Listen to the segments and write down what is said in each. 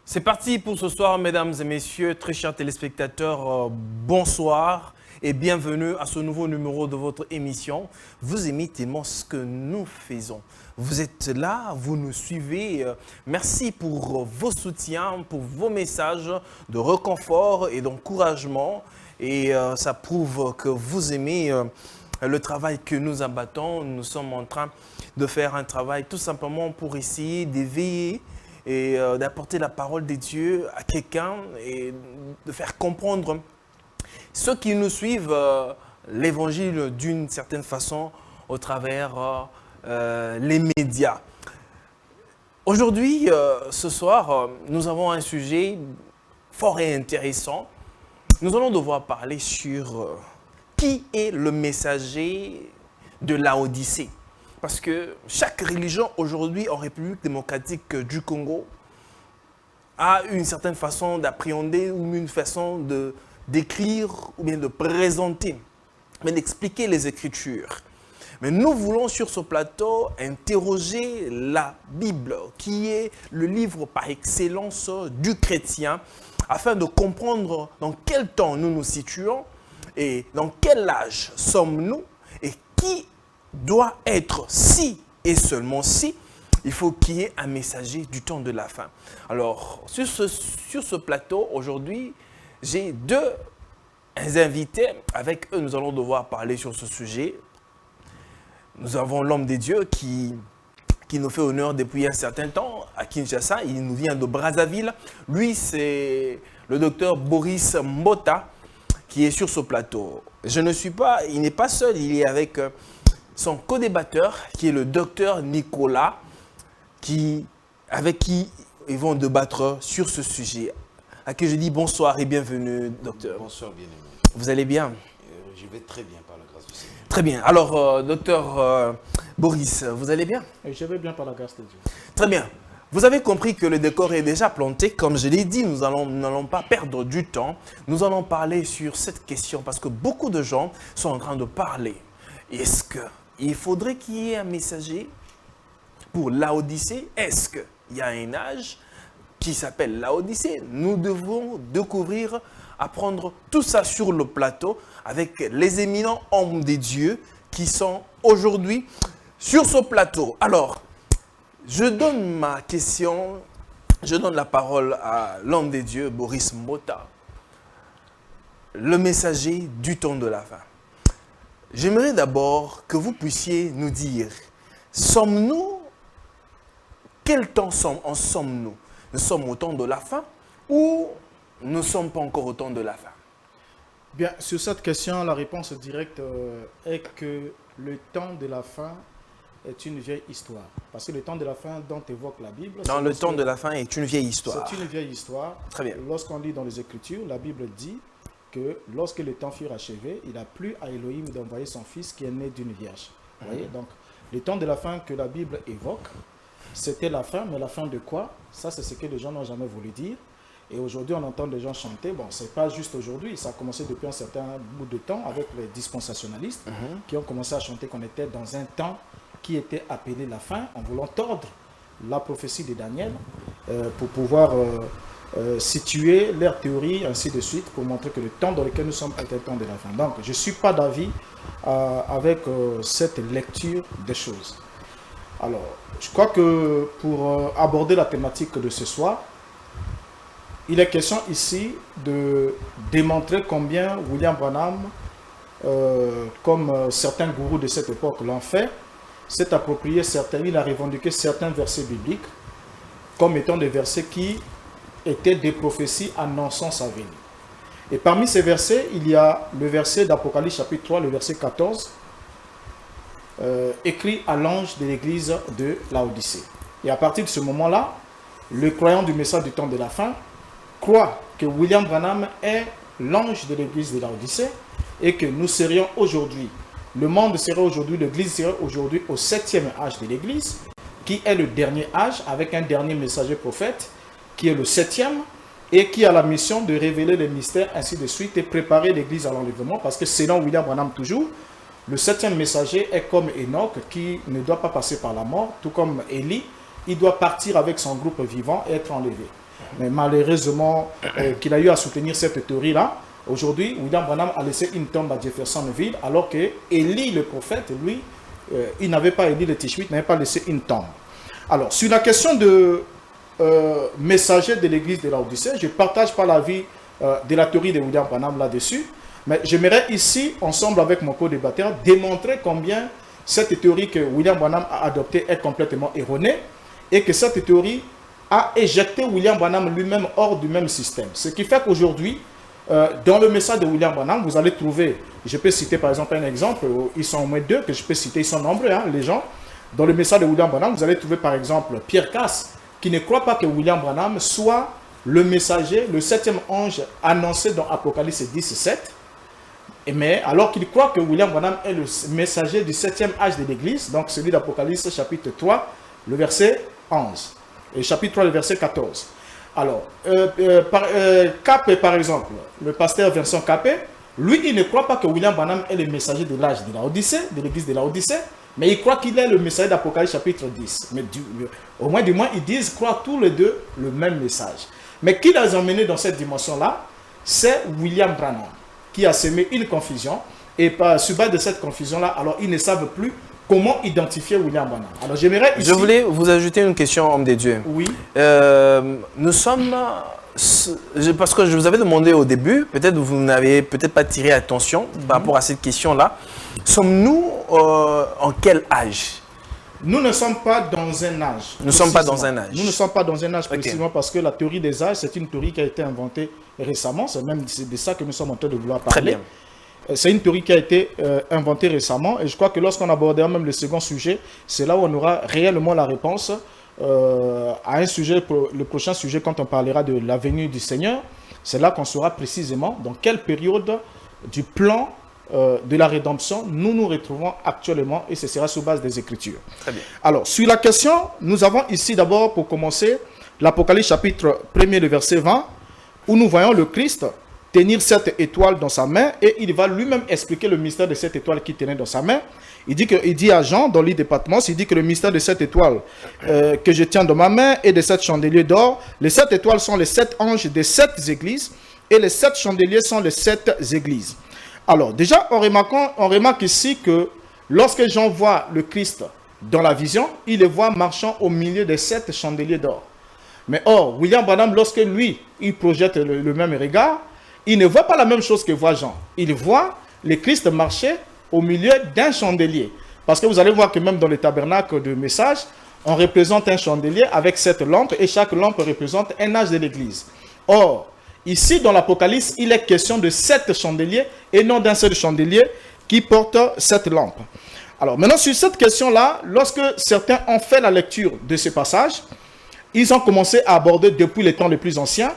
C'est parti pour ce soir, mesdames et messieurs, très chers téléspectateurs, bonsoir et bienvenue à ce nouveau numéro de votre émission. Vous aimez tellement ce que nous faisons. Vous êtes là, vous nous suivez. Merci pour vos soutiens, pour vos messages de réconfort et d'encouragement. Et ça prouve que vous aimez le travail que nous abattons. Nous sommes en train de faire un travail tout simplement pour essayer d'éveiller et d'apporter la parole de Dieu à quelqu'un et de faire comprendre ceux qui nous suivent l'évangile d'une certaine façon au travers les médias. Aujourd'hui, ce soir, nous avons un sujet fort et intéressant. Nous allons devoir parler sur qui est le messager de Laodicée. Parce que chaque religion aujourd'hui en République démocratique du Congo a une certaine façon d'appréhender ou une façon d'écrire ou bien de présenter, mais d'expliquer les Écritures. Mais nous voulons sur ce plateau interroger la Bible, qui est le livre par excellence du chrétien, afin de comprendre dans quel temps nous nous situons et dans quel âge sommes-nous et qui doit être si et seulement si, il faut qu'il y ait un messager du temps de la fin. Alors, sur ce plateau, aujourd'hui, j'ai deux invités. Avec eux, nous allons devoir parler sur ce sujet. Nous avons l'homme de Dieu qui nous fait honneur depuis un certain temps à Kinshasa. Il nous vient de Brazzaville. Lui, c'est le docteur Boris Mbota qui est sur ce plateau. Il n'est pas seul, il est avec son co-débatteur, qui est le docteur Nicolas, avec qui ils vont débattre sur ce sujet. À qui je dis bonsoir et bienvenue, docteur. Bonsoir, bien-aimé. Vous allez bien? Je vais très bien, par la grâce du Seigneur. Très bien. Alors, docteur Boris, vous allez bien? Je vais bien par la grâce de Dieu. Très bien. Vous avez compris que le décor est déjà planté. Comme je l'ai dit, nous n'allons pas perdre du temps. Nous allons parler sur cette question parce que beaucoup de gens sont en train de parler. Est-ce qu'il faudrait qu'il y ait un messager pour Laodicée? Est-ce qu'il y a un âge qui s'appelle Laodicée? Nous devons découvrir, apprendre tout ça sur le plateau avec les éminents hommes de Dieu qui sont aujourd'hui sur ce plateau. Alors, je donne la parole à l'homme de Dieu, Boris Mbota, le messager du temps de la fin. J'aimerais d'abord que vous puissiez nous dire, quel temps en sommes-nous? Nous sommes au temps de la fin ou nous ne sommes pas encore au temps de la fin? Bien, sur cette question, la réponse directe est que le temps de la fin est une vieille histoire. Parce que le temps de la fin dont évoque la Bible... Dans le temps de la fin est une vieille histoire. C'est une vieille histoire. Très bien. Lorsqu'on lit dans les Écritures, la Bible dit que lorsque le temps fut achevé, il a plu à Elohim d'envoyer son fils qui est né d'une vierge. Vous voyez? Donc, le temps de la fin que la Bible évoque, c'était la fin, mais la fin de quoi? Ça, c'est ce que les gens n'ont jamais voulu dire. Et aujourd'hui, on entend des gens chanter. Bon, ce n'est pas juste aujourd'hui, ça a commencé depuis un certain bout de temps avec les dispensationalistes qui ont commencé à chanter qu'on était dans un temps qui était appelé la fin, en voulant tordre la prophétie de Daniel pour pouvoir situer leur théorie, ainsi de suite, pour montrer que le temps dans lequel nous sommes est le temps de la fin. Donc, je ne suis pas d'avis avec cette lecture des choses. Alors, je crois que pour aborder la thématique de ce soir, il est question ici de démontrer combien William Branham, comme certains gourous de cette époque l'ont fait, s'est approprié il a revendiqué certains versets bibliques comme étant des versets qui étaient des prophéties annonçant sa venue. Et parmi ces versets, il y a le verset d'Apocalypse chapitre 3, le verset 14, écrit à l'ange de l'église de Laodicée. Et à partir de ce moment-là, le croyant du message du temps de la fin croit que William Branham est l'ange de l'église de Laodicée et que nous serions aujourd'hui, le monde serait aujourd'hui, l'église serait aujourd'hui au 7e âge de l'église, qui est le dernier âge avec un dernier messager prophète, qui est le 7e, et qui a la mission de révéler les mystères, ainsi de suite, et préparer l'église à l'enlèvement, parce que selon William Branham toujours, le 7e messager est comme Enoch, qui ne doit pas passer par la mort, tout comme Élie, il doit partir avec son groupe vivant et être enlevé. Mais malheureusement, qu'il a eu à soutenir cette théorie-là. Aujourd'hui, William Branham a laissé une tombe à Jeffersonville, alors que Élie, le prophète, lui, il n'avait pas, Élie le Tishbite, n'avait pas laissé une tombe. Alors, sur la question de messager de l'église de Laodicée, je ne partage pas l'avis de la théorie de William Branham là-dessus, mais j'aimerais ici, ensemble avec mon co-débatteur, démontrer combien cette théorie que William Branham a adoptée est complètement erronée et que cette théorie a éjecté William Branham lui-même hors du même système. Ce qui fait qu'aujourd'hui, dans le message de William Branham, vous allez trouver, je peux citer par exemple un exemple, ils sont au moins deux que je peux citer, ils sont nombreux, hein, les gens. Dans le message de William Branham, vous allez trouver par exemple Pierre Cass, qui ne croit pas que William Branham soit le messager, le septième ange annoncé dans Apocalypse 10:7. Mais alors qu'il croit que William Branham est le messager du septième âge de l'Église, donc celui d'Apocalypse chapitre 3, le verset 11, et chapitre 3, le verset 14. Alors, Capé par exemple, le pasteur Vincent Capé, lui, il ne croit pas que William Branham est le messager de l'âge de Laodicée, de l'Église de Laodicée, mais il croit qu'il est le messager d'Apocalypse chapitre 10. Mais au moins, du moins, ils disent, croient tous les deux le même message. Mais qui les a emmenés dans cette dimension-là? C'est William Branham, qui a semé une confusion. Et sur base de cette confusion-là, alors ils ne savent plus comment identifier William Branham. Alors j'aimerais ici... Je voulais vous ajouter une question, homme de Dieu. Oui. Nous sommes... Parce que je vous avais demandé au début, peut-être vous n'avez peut-être pas tiré attention par rapport à cette question-là. Sommes-nous en quel âge? Nous ne sommes pas dans un âge. Nous ne sommes pas dans un âge. Nous ne sommes pas dans un âge précisément parce que la théorie des âges, c'est une théorie qui a été inventée récemment. C'est même de ça que nous sommes en train de vouloir parler. Très bien. C'est une théorie qui a été inventée récemment. Et je crois que lorsqu'on abordera même le second sujet, c'est là où on aura réellement la réponse à un sujet, le prochain sujet, quand on parlera de la venue du Seigneur. C'est là qu'on saura précisément dans quelle période du plan de la rédemption nous nous retrouvons actuellement, et ce sera sur base des Écritures. Très bien. Alors, sur la question, nous avons ici d'abord, pour commencer, l'Apocalypse chapitre 1er, le verset 20, où nous voyons le Christ tenir cette étoile dans sa main, et il va lui-même expliquer le mystère de cette étoile qu'il tenait dans sa main. Il dit à Jean, dans l'île de Patmos, il dit que le mystère de cette étoile que je tiens dans ma main et de 7 chandeliers d'or, les 7 étoiles sont les 7 anges des 7 églises, et les 7 chandeliers sont les 7 églises. Alors, déjà, on remarque ici que lorsque Jean voit le Christ dans la vision, il le voit marchant au milieu des 7 chandeliers d'or. Mais or, William Branham, lorsque lui, il projette le même regard, il ne voit pas la même chose que voit Jean. Il voit le Christ marcher au milieu d'un chandelier. Parce que vous allez voir que même dans le tabernacle de message, on représente un chandelier avec 7 lampes, et chaque lampe représente un âge de l'Église. Or, ici, dans l'Apocalypse, il est question de 7 chandeliers et non d'un seul chandelier qui porte 7 lampes. Alors, maintenant, sur cette question-là, lorsque certains ont fait la lecture de ce passage, ils ont commencé à aborder depuis les temps les plus anciens,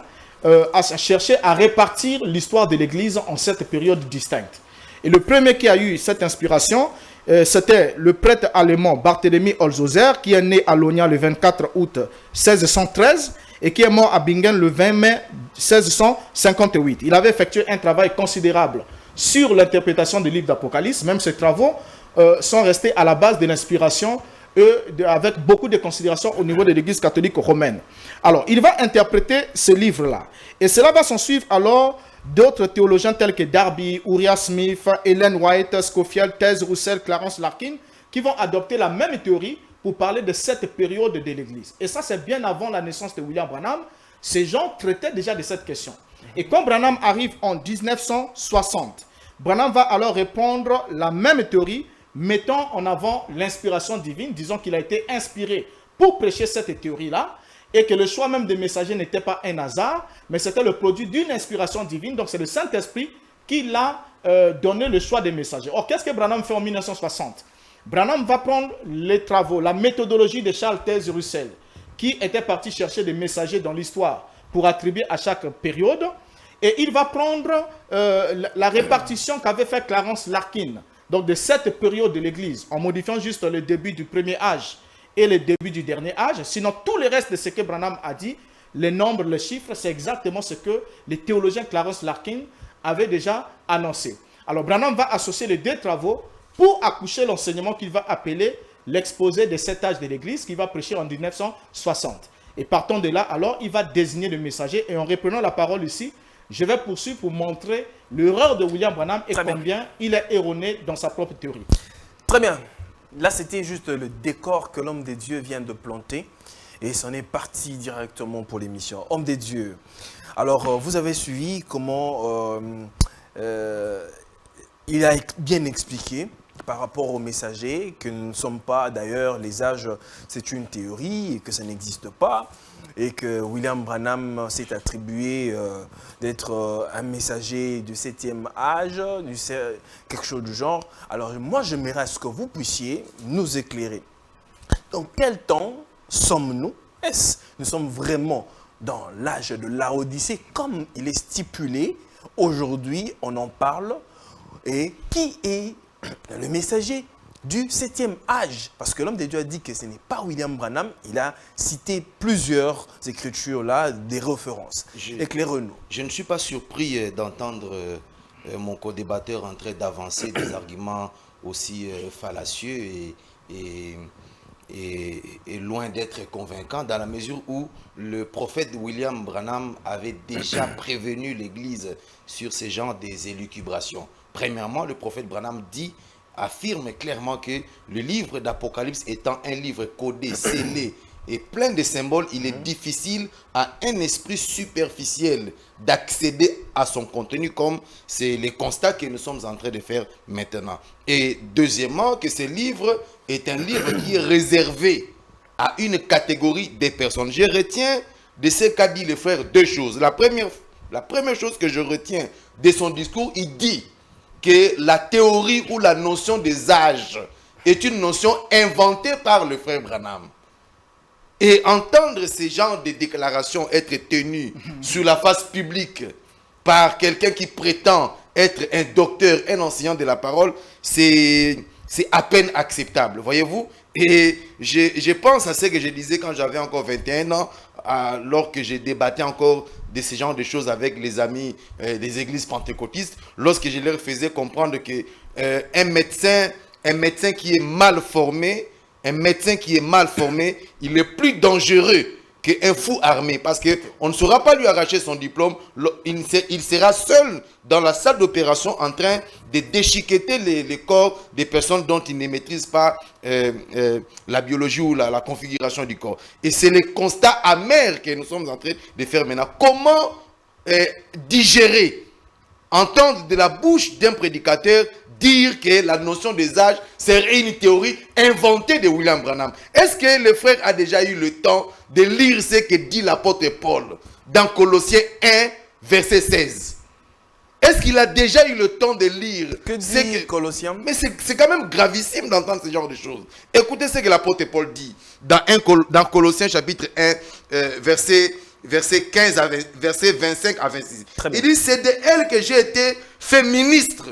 à chercher à répartir l'histoire de l'Église en 7 périodes distinctes. Et le premier qui a eu cette inspiration, c'était le prêtre allemand Barthélemy Holzhauser, qui est né à Lonia le 24 août 1613, et qui est mort à Bingen le 20 mai 1658. Il avait effectué un travail considérable sur l'interprétation des livres d'Apocalypse. Même ces travaux sont restés à la base de l'inspiration, avec beaucoup de considérations au niveau de l'Église catholique romaine. Alors, il va interpréter ce livre-là. Et cela va s'en suivre alors d'autres théologiens tels que Darby, Uriah Smith, Ellen White, Scofield, Thèse, Roussel, Clarence Larkin, qui vont adopter la même théorie pour parler de cette période de l'Église. Et ça, c'est bien avant la naissance de William Branham. Ces gens traitaient déjà de cette question. Et quand Branham arrive en 1960, Branham va alors répondre la même théorie, mettant en avant l'inspiration divine, disons qu'il a été inspiré pour prêcher cette théorie-là, et que le choix même des messagers n'était pas un hasard, mais c'était le produit d'une inspiration divine. Donc c'est le Saint-Esprit qui l'a donné le choix des messagers. Or, qu'est-ce que Branham fait en 1960? Branham va prendre les travaux, la méthodologie de Charles Taze Russell, qui était parti chercher des messagers dans l'histoire pour attribuer à chaque période, et il va prendre la répartition qu'avait fait Clarence Larkin, donc de cette période de l'Église, en modifiant juste le début du premier âge et le début du dernier âge. Sinon, tout le reste de ce que Branham a dit, les nombres, les chiffres, c'est exactement ce que les théologiens Clarence Larkin avaient déjà annoncé. Alors, Branham va associer les deux travaux pour accoucher l'enseignement qu'il va appeler l'exposé des 7 âges de l'Église, qu'il va prêcher en 1960. Et partant de là, alors il va désigner le messager. Et en reprenant la parole ici, je vais poursuivre pour montrer l'erreur de William Branham et combien il est erroné dans sa propre théorie. Très bien. Là, c'était juste le décor que l'homme des dieux vient de planter. Et c'en est parti directement pour l'émission. Homme des dieux. Alors, vous avez suivi comment il a bien expliqué par rapport aux messagers que nous ne sommes pas, d'ailleurs, les âges, c'est une théorie et que ça n'existe pas. Et que William Branham s'est attribué d'être un messager du 7e âge, quelque chose du genre. Alors moi, j'aimerais à ce que vous puissiez nous éclairer. Dans quel temps sommes-nous? Est-ce nous sommes vraiment dans l'âge de Laodicée, comme il est stipulé? Aujourd'hui, on en parle. Et qui est le messager du 7e âge? Parce que l'homme de Dieu a dit que ce n'est pas William Branham. Il a cité plusieurs écritures là, des références. Éclaire-nous. Je ne suis pas surpris d'entendre mon co-débatteur en train d'avancer des arguments aussi fallacieux et loin d'être convaincant, dans la mesure où le prophète William Branham avait déjà prévenu l'Église sur ces genres des élucubrations. Premièrement, le prophète Branham affirme clairement que le livre d'Apocalypse étant un livre codé, scellé et plein de symboles, il est difficile à un esprit superficiel d'accéder à son contenu, comme c'est le constat que nous sommes en train de faire maintenant. Et deuxièmement, que ce livre est un livre qui est réservé à une catégorie de personnes. Je retiens de ce qu'a dit le frère deux choses. La première chose que je retiens de son discours, il dit que la théorie ou la notion des âges est une notion inventée par le frère Branham. Et entendre ces genres de déclarations être tenues sur la face publique par quelqu'un qui prétend être un docteur, un enseignant de la parole, c'est à peine acceptable, voyez-vous. Et je pense à ce que je disais quand j'avais encore 21 ans, alors que j'ai débatté encore de ce genre de choses avec les amis des églises pentecôtistes, lorsque je leur faisais comprendre que un médecin qui est mal formé, il est plus dangereux qu'un fou armé, parce qu'on ne saura pas lui arracher son diplôme. Il sera seul dans la salle d'opération en train de déchiqueter les corps des personnes dont il ne maîtrise pas la biologie ou la configuration du corps. Et c'est le constat amer que nous sommes en train de faire maintenant. Comment digérer, entendre de la bouche d'un prédicateur dire que la notion des âges serait une théorie inventée de William Branham? Est-ce que le frère a déjà eu le temps de lire ce que dit l'apôtre Paul dans Colossiens 1, verset 16? Est-ce qu'il a déjà eu le temps de lire que dit Colossiens? Mais c'est quand même gravissime d'entendre ce genre de choses. Écoutez ce que l'apôtre Paul dit dans Colossiens chapitre 1, verset 15 à verset 25 à 26. Il dit: c'est de elle que j'ai été fait ministre,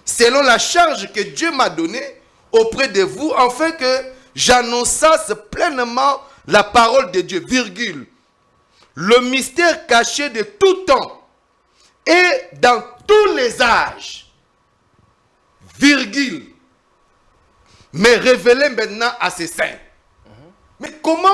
selon la charge que Dieu m'a donnée auprès de vous, afin que j'annonçasse pleinement la parole de Dieu, virgule, le mystère caché de tout temps et dans tous les âges, virgule, mais révélé maintenant à ses saints. Mais comment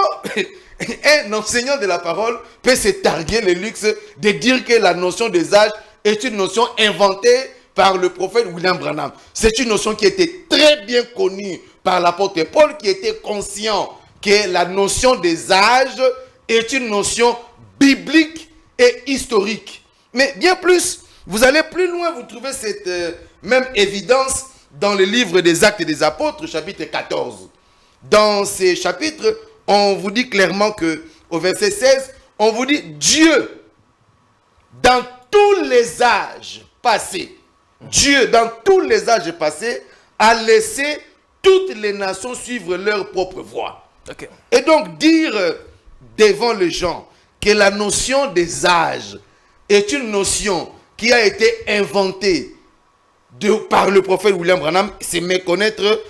un enseignant de la parole peut se targuer le luxe de dire que la notion des âges est une notion inventée par le prophète William Branham? C'est une notion qui était très bien connue par l'apôtre Paul, qui était conscient que la notion des âges est une notion biblique et historique. Mais bien plus, vous allez plus loin, vous trouvez cette même évidence dans le livre des Actes des Apôtres, chapitre 14. Dans ces chapitres, on vous dit clairement que, au verset 16, on vous dit: Dieu, dans tous les âges passés, Dieu, dans tous les âges passés, a laissé toutes les nations suivre leur propre voie. Okay. Et donc, dire devant les gens que la notion des âges est une notion qui a été inventée par le prophète William Branham, c'est méconnaître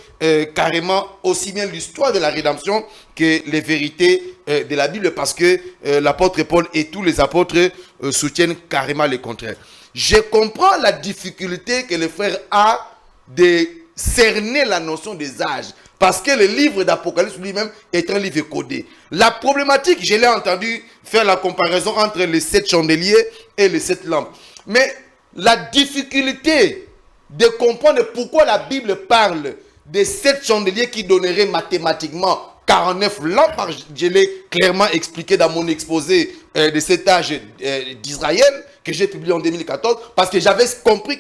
carrément aussi bien l'histoire de la rédemption que les vérités de la Bible, parce que l'apôtre Paul et tous les apôtres soutiennent carrément le contraire. Je comprends la difficulté que le frère a de cerner la notion des âges, Parce que le livre d'Apocalypse lui-même est un livre codé. La problématique, je l'ai entendu faire la comparaison entre les 7 chandeliers et les 7 lampes. Mais la difficulté de comprendre pourquoi la Bible parle des 7 chandeliers qui donneraient mathématiquement 49 lampes, je l'ai clairement expliqué dans mon exposé de cet âge d'Israël, que j'ai publié en 2014, parce que j'avais compris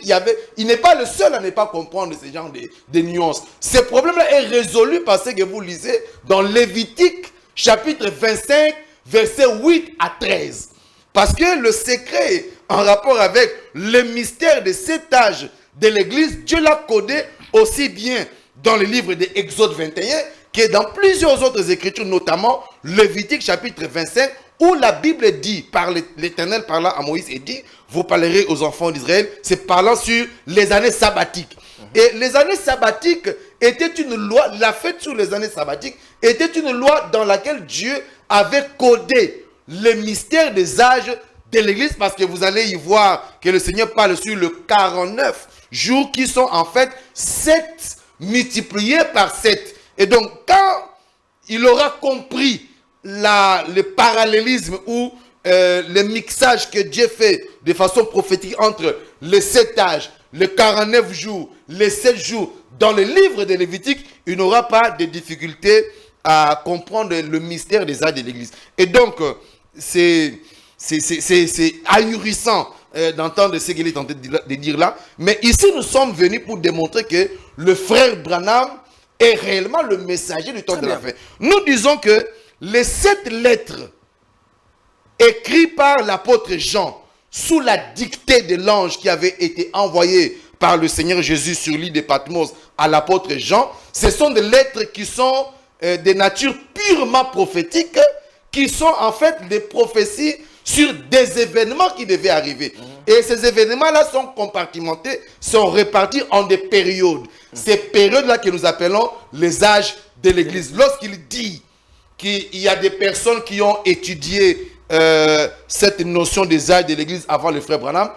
il n'est pas le seul à ne pas comprendre ce genre de nuances. Ce problème-là est résolu parce que vous lisez dans Lévitique, chapitre 25, versets 8 à 13. Parce que le secret en rapport avec le mystère de cet âge de l'Église, Dieu l'a codé aussi bien dans le livre de Exode 21 que dans plusieurs autres écritures, notamment Lévitique chapitre 25, où la Bible dit, par l'Éternel parlant à Moïse et dit, vous parlerez aux enfants d'Israël, c'est parlant sur les années sabbatiques. Et les années sabbatiques étaient une loi, la fête sur les années sabbatiques était une loi dans laquelle Dieu avait codé le mystère des âges de l'Église, parce que vous allez y voir que le Seigneur parle sur le 49 jours qui sont en fait 7 multipliés par 7. Et donc, quand il aura compris le parallélisme ou le mixage que Dieu fait de façon prophétique entre les 7 âges, les 49 jours, les 7 jours, dans le livre de Lévitique, il n'aura pas de difficulté à comprendre le mystère des âges de l'Église. Et donc, c'est ahurissant d'entendre ce qu'il est en train de dire là. Mais ici, nous sommes venus pour démontrer que le frère Branham est réellement le messager du temps de la fin. Nous disons que les 7 lettres écrites par l'apôtre Jean sous la dictée de l'ange qui avait été envoyé par le Seigneur Jésus sur l'île de Patmos à l'apôtre Jean, ce sont des lettres qui sont de nature purement prophétique, qui sont en fait des prophéties sur des événements qui devaient arriver. Et ces événements-là sont compartimentés, sont répartis en des périodes. Ces périodes-là que nous appelons les âges de l'Église. Lorsqu'il dit qu'il y a des personnes qui ont étudié cette notion des âges de l'Église avant le frère Branham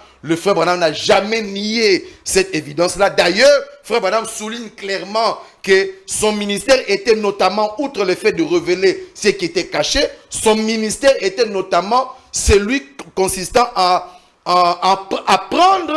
n'a jamais nié cette évidence-là. D'ailleurs, frère Branham souligne clairement que son ministère était notamment, outre le fait de révéler ce qui était caché, son ministère était notamment celui consistant à apprendre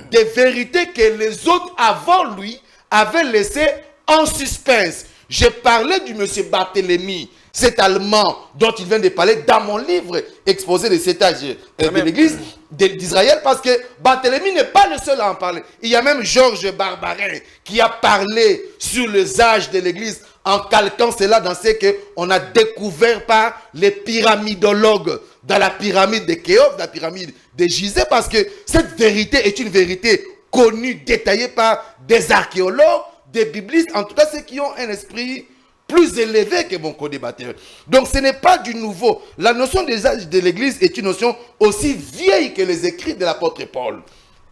des vérités que les autres avant lui avaient laissées en suspense. J'ai parlé du monsieur Barthélemy, cet Allemand dont il vient de parler dans mon livre exposé de cet âge de l'Église d'Israël, parce que Barthélemy n'est pas le seul à en parler. Il y a même Georges Barbarin qui a parlé sur les âges de l'Église en calquant cela dans ce qu'on a découvert par les pyramidologues dans la pyramide de Khéops, la pyramide de Gizeh, parce que cette vérité est une vérité connue, détaillée par des archéologues, des biblistes, en tout cas ceux qui ont un esprit plus élevé que mon co-débatteur. Donc ce n'est pas du nouveau. La notion des âges de l'Église est une notion aussi vieille que les écrits de l'apôtre Paul,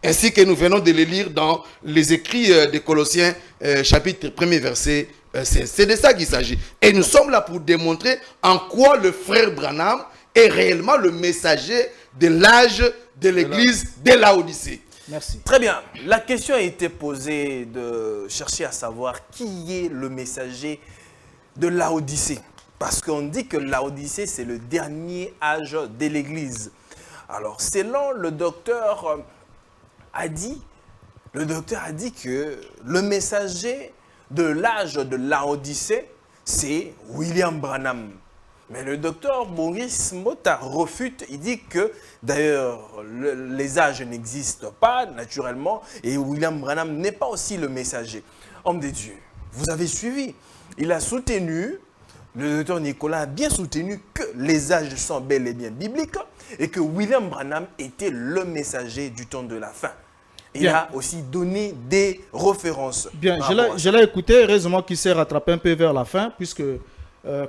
ainsi que nous venons de les lire dans les écrits de Colossiens, chapitre 1er, verset 16. C'est de ça qu'il s'agit. Et nous sommes là pour démontrer en quoi le frère Branham est réellement le messager de l'âge de l'Église de Laodicée. Merci. Très bien. La question a été posée de chercher à savoir qui est le messager de Laodicée. Parce qu'on dit que Laodicée, c'est le dernier âge de l'Église. Alors, selon le docteur a dit que le messager de l'âge de Laodicée, c'est William Branham. Mais le docteur Maurice Mota refute, il dit que d'ailleurs les âges n'existent pas naturellement et William Branham n'est pas aussi le messager. Homme de Dieu, vous avez suivi, il a soutenu, le docteur Nicolas a bien soutenu que les âges sont bel et bien bibliques et que William Branham était le messager du temps de la fin. Il a aussi donné des références. Bien, je l'ai écouté, heureusement qu'il s'est rattrapé un peu vers la fin, puisque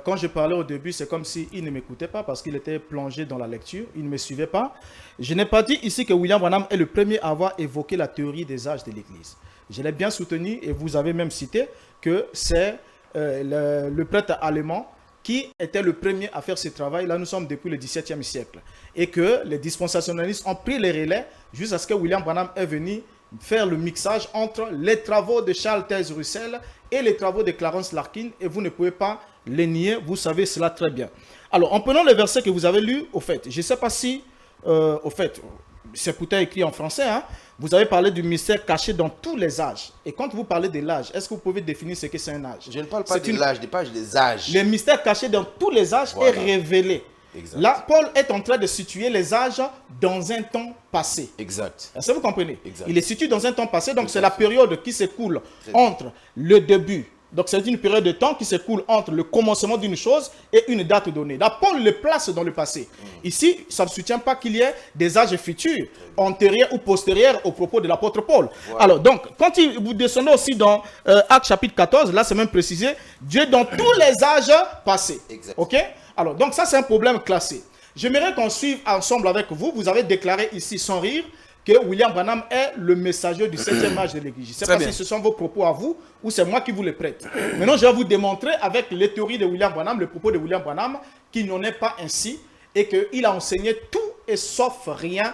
quand je parlais au début, c'est comme s'il ne m'écoutait pas parce qu'il était plongé dans la lecture, il ne me suivait pas. Je n'ai pas dit ici que William Branham est le premier à avoir évoqué la théorie des âges de l'Église. Je l'ai bien soutenu et vous avez même cité que c'est le prêtre allemand qui était le premier à faire ce travail. Là, nous sommes depuis le XVIIe siècle. Et que les dispensationalistes ont pris les relais jusqu'à ce que William Branham est venu faire le mixage entre les travaux de Charles Taze Russell et les travaux de Clarence Larkin et vous ne pouvez pas les nier, vous savez cela très bien. Alors, en prenant le verset que vous avez lu, au fait, je ne sais pas si, au fait, c'est pourtant écrit en français, hein, vous avez parlé du mystère caché dans tous les âges. Et quand vous parlez de l'âge, est-ce que vous pouvez définir ce que c'est un âge? Je ne parle pas de l'âge, je parle des âges. Le mystère caché dans tous les âges est révélé. Exact. Là, Paul est en train de situer les âges dans un temps passé. Exact. Est-ce que vous comprenez? Exact. Il est situé dans un temps passé, donc c'est la période qui s'écoule entre le début. Donc c'est une période de temps qui s'écoule entre le commencement d'une chose et une date donnée. Là, Paul le place dans le passé. Ici, ça ne soutient pas qu'il y ait des âges futurs, antérieurs ou postérieurs au propos de l'apôtre Paul. Voilà. Alors, donc, quand vous descendez aussi dans Actes chapitre 14, là c'est même précisé, Dieu dans tous les âges passés. Exact. Ok? Alors, donc ça c'est un problème classé. J'aimerais qu'on suive ensemble avec vous. Vous avez déclaré ici sans rire que William Branham est le messager du 7e âge de l'Église. Je ne sais pas si ce sont vos propos à vous ou c'est moi qui vous les prête. Maintenant, je vais vous démontrer avec les théories de William Branham, le propos de William Branham, qu'il n'en est pas ainsi et qu'il a enseigné tout et sauf rien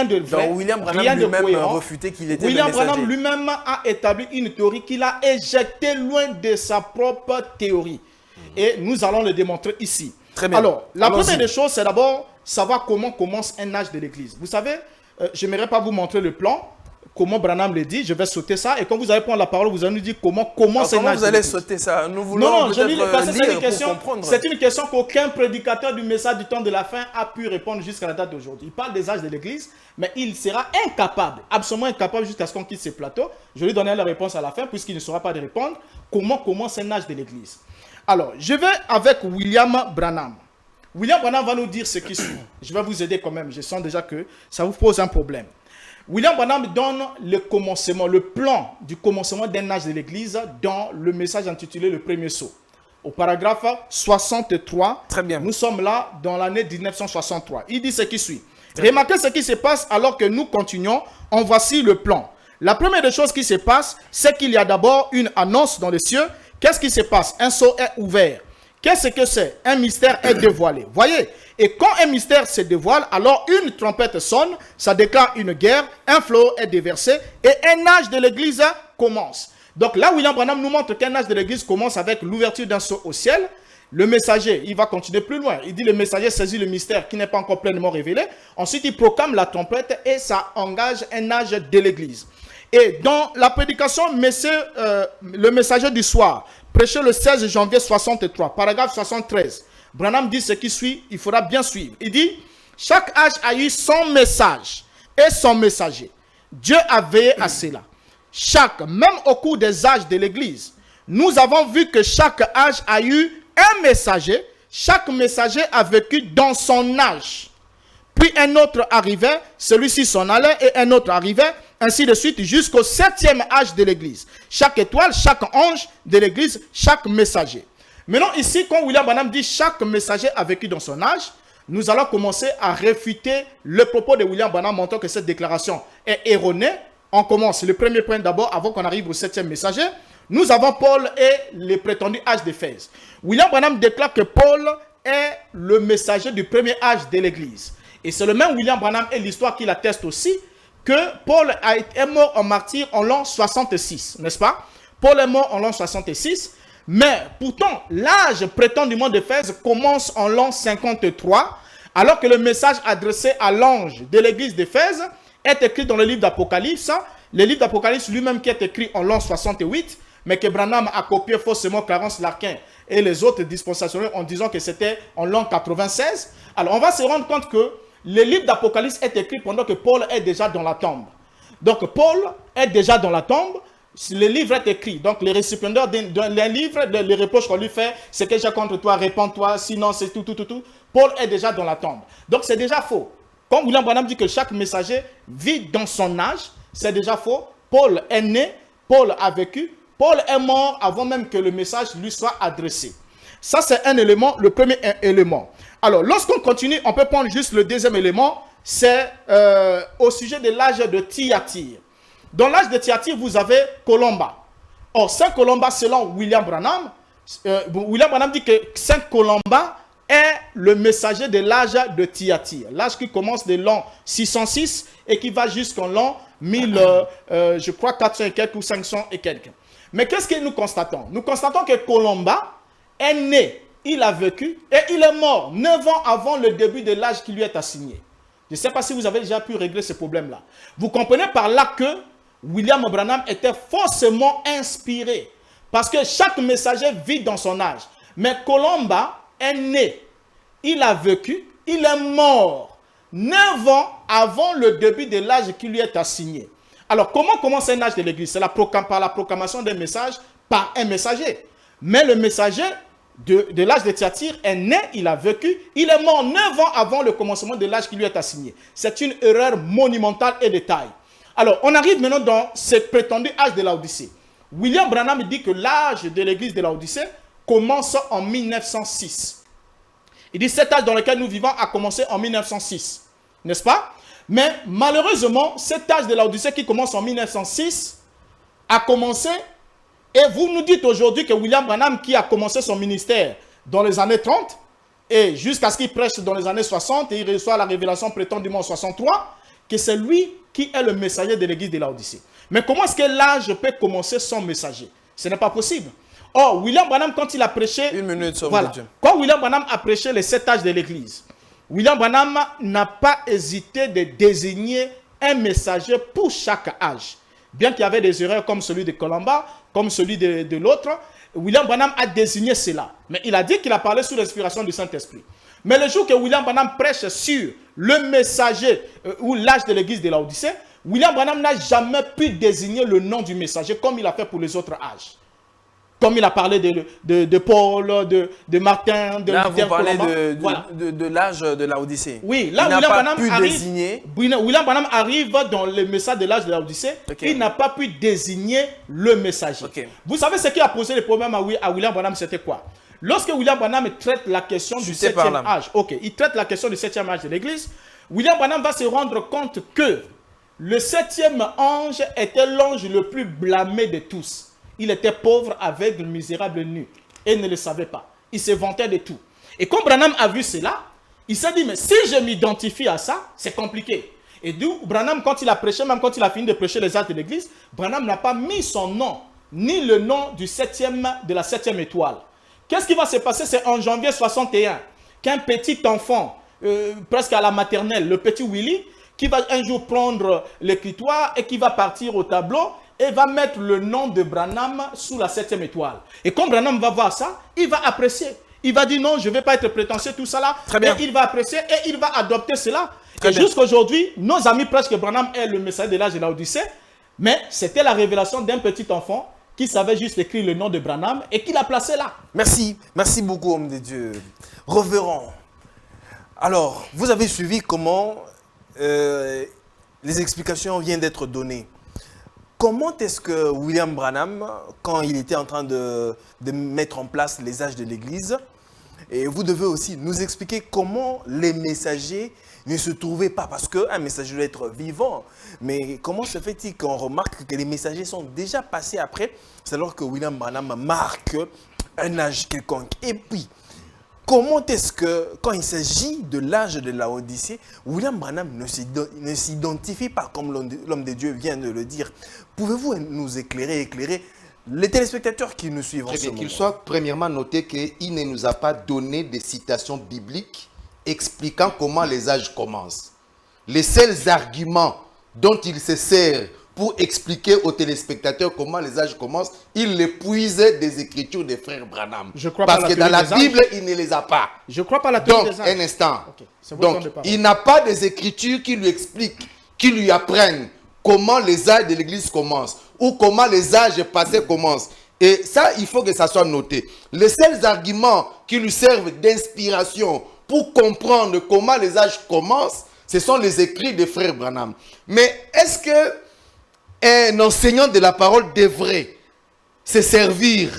de vrai. Donc William Branham lui-même a refuté qu'il était William le messager. Branham lui-même a établi une théorie qu'il a éjectée loin de sa propre théorie. Et nous allons le démontrer ici. Très bien. Alors, la première des choses, c'est d'abord savoir comment commence un âge de l'Église. Vous savez, je n'aimerais pas vous montrer le plan, comment Branham le dit, je vais sauter ça, et quand vous allez prendre la parole, vous allez nous dire comment commence un âge de l'Église. Comment vous allez sauter ça? Nous voulons c'est une question qu'aucun prédicateur du message du temps de la fin a pu répondre jusqu'à la date d'aujourd'hui. Il parle des âges de l'Église, mais il sera incapable, absolument incapable jusqu'à ce qu'on quitte ce plateau. Je lui donnerai la réponse à la fin, puisqu'il ne saura pas de répondre, comment commence un âge de l'Église. Alors, je vais avec William Branham. William Branham va nous dire ce qui suit. Je vais vous aider quand même. Je sens déjà que ça vous pose un problème. William Branham donne le commencement, le plan du commencement d'un âge de l'Église dans le message intitulé Le Premier Sceau. Au paragraphe 63, très bien. Nous sommes là dans l'année 1963. Il dit ce qui suit. Remarquez ce qui se passe alors que nous continuons. En voici le plan. La première des choses qui se passe, c'est qu'il y a d'abord une annonce dans les cieux. Qu'est-ce qui se passe? Un sceau est ouvert. Qu'est-ce que c'est? Un mystère est dévoilé. Voyez? Et quand un mystère se dévoile, alors une trompette sonne, ça déclare une guerre, un flot est déversé et un âge de l'Église commence. Donc là, William Branham nous montre qu'un âge de l'Église commence avec l'ouverture d'un sceau au ciel. Le messager, il va continuer plus loin. Il dit le messager saisit le mystère qui n'est pas encore pleinement révélé. Ensuite, il proclame la trompette et ça engage un âge de l'Église. Et dans la prédication, le messager du soir, prêché le 16 janvier 63, paragraphe 73, Branham dit ce qui suit, il faudra bien suivre. Il dit, chaque âge a eu son message et son messager. Dieu a veillé à cela. Même au cours des âges de l'Église, nous avons vu que chaque âge a eu un messager. Chaque messager a vécu dans son âge. Puis un autre arrivait, celui-ci s'en allait et un autre arrivait, ainsi de suite jusqu'au 7e âge de l'Église. Chaque étoile, chaque ange de l'Église, chaque messager. Maintenant ici, quand William Branham dit chaque messager a vécu dans son âge, nous allons commencer à réfuter le propos de William Branham montrant que cette déclaration est erronée. On commence le premier point d'abord avant qu'on arrive au 7e messager. Nous avons Paul et le prétendu âge d'Éphèse. William Branham déclare que Paul est le messager du premier âge de l'Église. Et c'est le même William Branham et l'histoire qui l'atteste aussi que Paul est mort en martyr en l'an 66, n'est-ce pas? Paul est mort en l'an 66, mais pourtant l'âge prétendument d'Éphèse commence en l'an 53, alors que le message adressé à l'ange de l'église d'Éphèse est écrit dans le livre d'Apocalypse, le livre d'Apocalypse lui-même qui est écrit en l'an 68, mais que Branham a copié faussement Clarence Larkin et les autres dispensationnaires en disant que c'était en l'an 96. Alors on va se rendre compte que le livre d'Apocalypse est écrit pendant que Paul est déjà dans la tombe. Donc Paul est déjà dans la tombe, le livre est écrit. Donc les récipiendaires d'un livre, les reproches qu'on lui fait, c'est que j'ai contre toi, répands-toi, sinon c'est tout. Paul est déjà dans la tombe. Donc c'est déjà faux. Comme William Branham dit que chaque messager vit dans son âge, c'est déjà faux. Paul est né, Paul a vécu, Paul est mort avant même que le message lui soit adressé. Ça c'est un élément, le premier élément. Alors, lorsqu'on continue, on peut prendre juste le deuxième élément, c'est au sujet de l'âge de Thyatire. Dans l'âge de Thyatire, vous avez Colomba. Or, Saint Colomba, selon William Branham dit que Saint Colomba est le messager de l'âge de Thyatire. L'âge qui commence de l'an 606 et qui va jusqu'en l'an 1000, je crois 400 et quelques ou 500 et quelques. Mais qu'est-ce que nous constatons? Nous constatons que Colomba est né, il a vécu et il est mort 9 ans avant le début de l'âge qui lui est assigné. Je ne sais pas si vous avez déjà pu régler ce problème-là. Vous comprenez par là que William Branham était faussement inspiré. Parce que chaque messager vit dans son âge. Mais Colomba est né, il a vécu, il est mort 9 ans avant le début de l'âge qui lui est assigné. Alors, comment commence un âge de l'Église? C'est par la proclamation d'un message par un messager. Mais le messager de l'âge de Thyatire est né, il a vécu, il est mort 9 ans avant le commencement de l'âge qui lui est assigné. C'est une erreur monumentale et de taille. Alors, on arrive maintenant dans ce prétendu âge de l'Odyssée. William Branham dit que l'âge de l'église de l'Odyssée commence en 1906. Il dit cet âge dans lequel nous vivons a commencé en 1906. N'est-ce pas? Mais malheureusement, cet âge de l'Odyssée qui commence en 1906 a commencé, et vous nous dites aujourd'hui que William Branham qui a commencé son ministère dans les années 30 et jusqu'à ce qu'il prêche dans les années 60 et il reçoit la révélation prétendument en 63, que c'est lui qui est le messager de l'église de l'Odyssée. Mais comment est-ce que l'âge peut commencer sans messager? Ce n'est pas possible. Or, William Branham, quand il a prêché... Une minute, voilà, quand William Branham a prêché les 7 âges de l'église, William Branham n'a pas hésité de désigner un messager pour chaque âge. Bien qu'il y avait des erreurs comme celui de Colomba, comme celui de l'autre, William Branham a désigné cela. Mais il a dit qu'il a parlé sous l'inspiration du Saint-Esprit. Mais le jour que William Branham prêche sur le messager ou l'âge de l'église de l'Odyssée, William Branham n'a jamais pu désigner le nom du messager comme il a fait pour les autres âges. Comme il a parlé de Paul, de Martin, de là, Luther, vous parlez voilà. de l'âge de l'Odyssée. Oui, là, William Branham arrive dans le message de l'âge de l'Odyssée. Okay. Il n'a pas pu désigner le messager. Okay. Vous savez ce qui a posé le problème à William Branham, c'était quoi? Lorsque William Branham traite la question du 7e âge, il traite la question du 7e âge de l'Église, William Branham va se rendre compte que le 7e ange était l'ange le plus blâmé de tous. Il était pauvre, aveugle, misérable, nu. Et ne le savait pas. Il se vantait de tout. Et quand Branham a vu cela, il s'est dit, mais si je m'identifie à ça, c'est compliqué. Et d'où Branham, quand il a prêché, même quand il a fini de prêcher les âges de l'Église, Branham n'a pas mis son nom, ni le nom de la 7e étoile. Qu'est-ce qui va se passer? C'est en janvier 61 qu'un petit enfant, presque à la maternelle, le petit Willy, qui va un jour prendre l'écritoire et qui va partir au tableau et va mettre le nom de Branham sous la 7e étoile. Et quand Branham va voir ça, il va apprécier. Il va dire non, je ne vais pas être prétentieux, tout ça là. Très bien. Et il va apprécier et il va adopter cela. Très et jusqu'à aujourd'hui, nos amis prêchent que Branham est le messager de l'âge de l'Odyssée, mais c'était la révélation d'un petit enfant qui savait juste écrire le nom de Branham et qui l'a placé là. Merci. Merci beaucoup, homme de Dieu. Reverend. Alors, vous avez suivi comment les explications viennent d'être données. Comment est-ce que William Branham, quand il était en train de mettre en place les âges de l'Église, et vous devez aussi nous expliquer comment les messagers ne se trouvaient pas, parce qu'un messager doit être vivant, mais comment se fait-il qu'on remarque que les messagers sont déjà passés après, c'est alors que William Branham marque un âge quelconque. Et puis, comment est-ce que, quand il s'agit de l'âge de la Odyssée, William Branham ne s'identifie pas comme l'homme de Dieu vient de le dire? Pouvez-vous nous éclairer les téléspectateurs qui nous suivent en ce moment? Qu'il soit premièrement noté qu'il ne nous a pas donné des citations bibliques expliquant comment les âges commencent. Les seuls arguments dont il se sert pour expliquer aux téléspectateurs comment les âges commencent, il les puise des écritures des frères Branham. Parce que dans la Bible, il ne les a pas. Je crois pas la théorie des âges. Donc, un instant. Okay. Donc, il n'a pas des écritures qui lui expliquent, qui lui apprennent comment les âges de l'Église commencent ou comment les âges passés commencent. Et ça, il faut que ça soit noté. Les seuls arguments qui lui servent d'inspiration pour comprendre comment les âges commencent, ce sont les écrits des frères Branham. Mais est-ce que un enseignant de la parole devrait se servir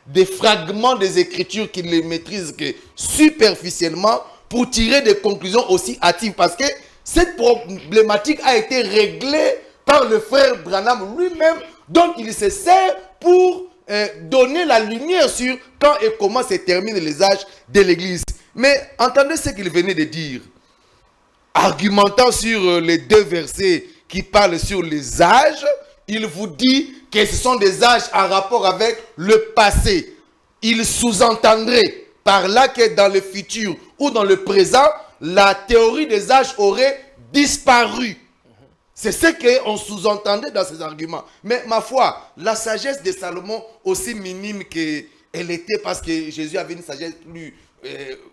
des fragments des Écritures qu'il ne maîtrise que superficiellement pour tirer des conclusions aussi hâtives? Parce que cette problématique a été réglée par le frère Branham lui-même, dont il se sert pour donner la lumière sur quand et comment se terminent les âges de l'Église. Mais entendez ce qu'il venait de dire, argumentant sur les 2 versets qui parlent sur les âges il vous dit que ce sont des âges en rapport avec le passé. Il sous-entendrait par là que dans le futur ou dans le présent, la théorie des âges aurait disparu. C'est ce qu'on sous-entendait dans ces arguments. Mais ma foi, la sagesse de Salomon, aussi minime qu'elle était, parce que Jésus avait une sagesse plus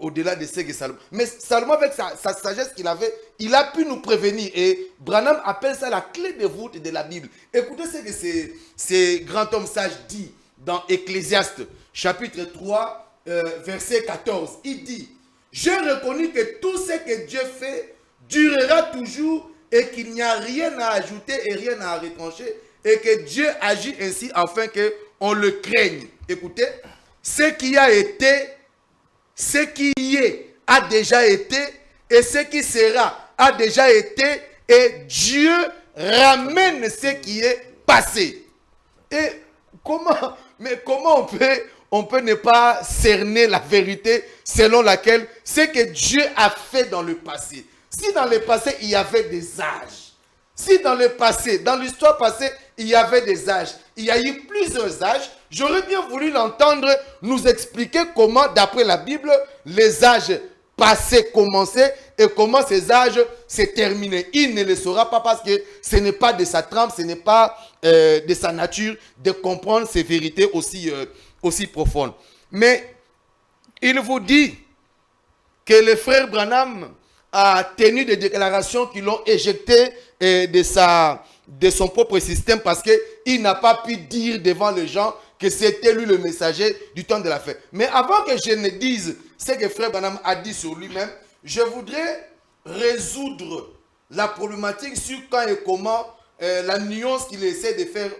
au-delà de ce que Salomon. Mais Salomon, avec sa sagesse qu'il avait, il a pu nous prévenir. Et Branham appelle ça la clé de voûte de la Bible. Écoutez ce que ce grand homme sage dit dans Ecclésiaste, chapitre 3, verset 14. Il dit, « J'ai reconnu que tout ce que Dieu fait durera toujours et qu'il n'y a rien à ajouter et rien à retrancher et que Dieu agit ainsi afin qu'on le craigne. » Écoutez, ce qui a été, ce qui y est a déjà été et ce qui sera a déjà été et Dieu ramène ce qui est passé. Et comment on peut ne pas cerner la vérité selon laquelle ce que Dieu a fait dans le passé. Si dans le passé, il y avait des âges, si dans le passé, dans l'histoire passée, il y avait des âges, il y a eu plusieurs âges, j'aurais bien voulu l'entendre nous expliquer comment, d'après la Bible, les âges passés commençaient et comment ces âges se terminaient. Il ne le saura pas parce que ce n'est pas de sa trempe, ce n'est pas de sa nature de comprendre ces vérités aussi profondes. Mais il vous dit que le frère Branham a tenu des déclarations qui l'ont éjecté de son propre système parce qu'il n'a pas pu dire devant les gens que c'était lui le messager du temps de la fin. Mais avant que je ne dise ce que frère Branham a dit sur lui-même, je voudrais résoudre la problématique sur quand et comment la nuance qu'il essaie de faire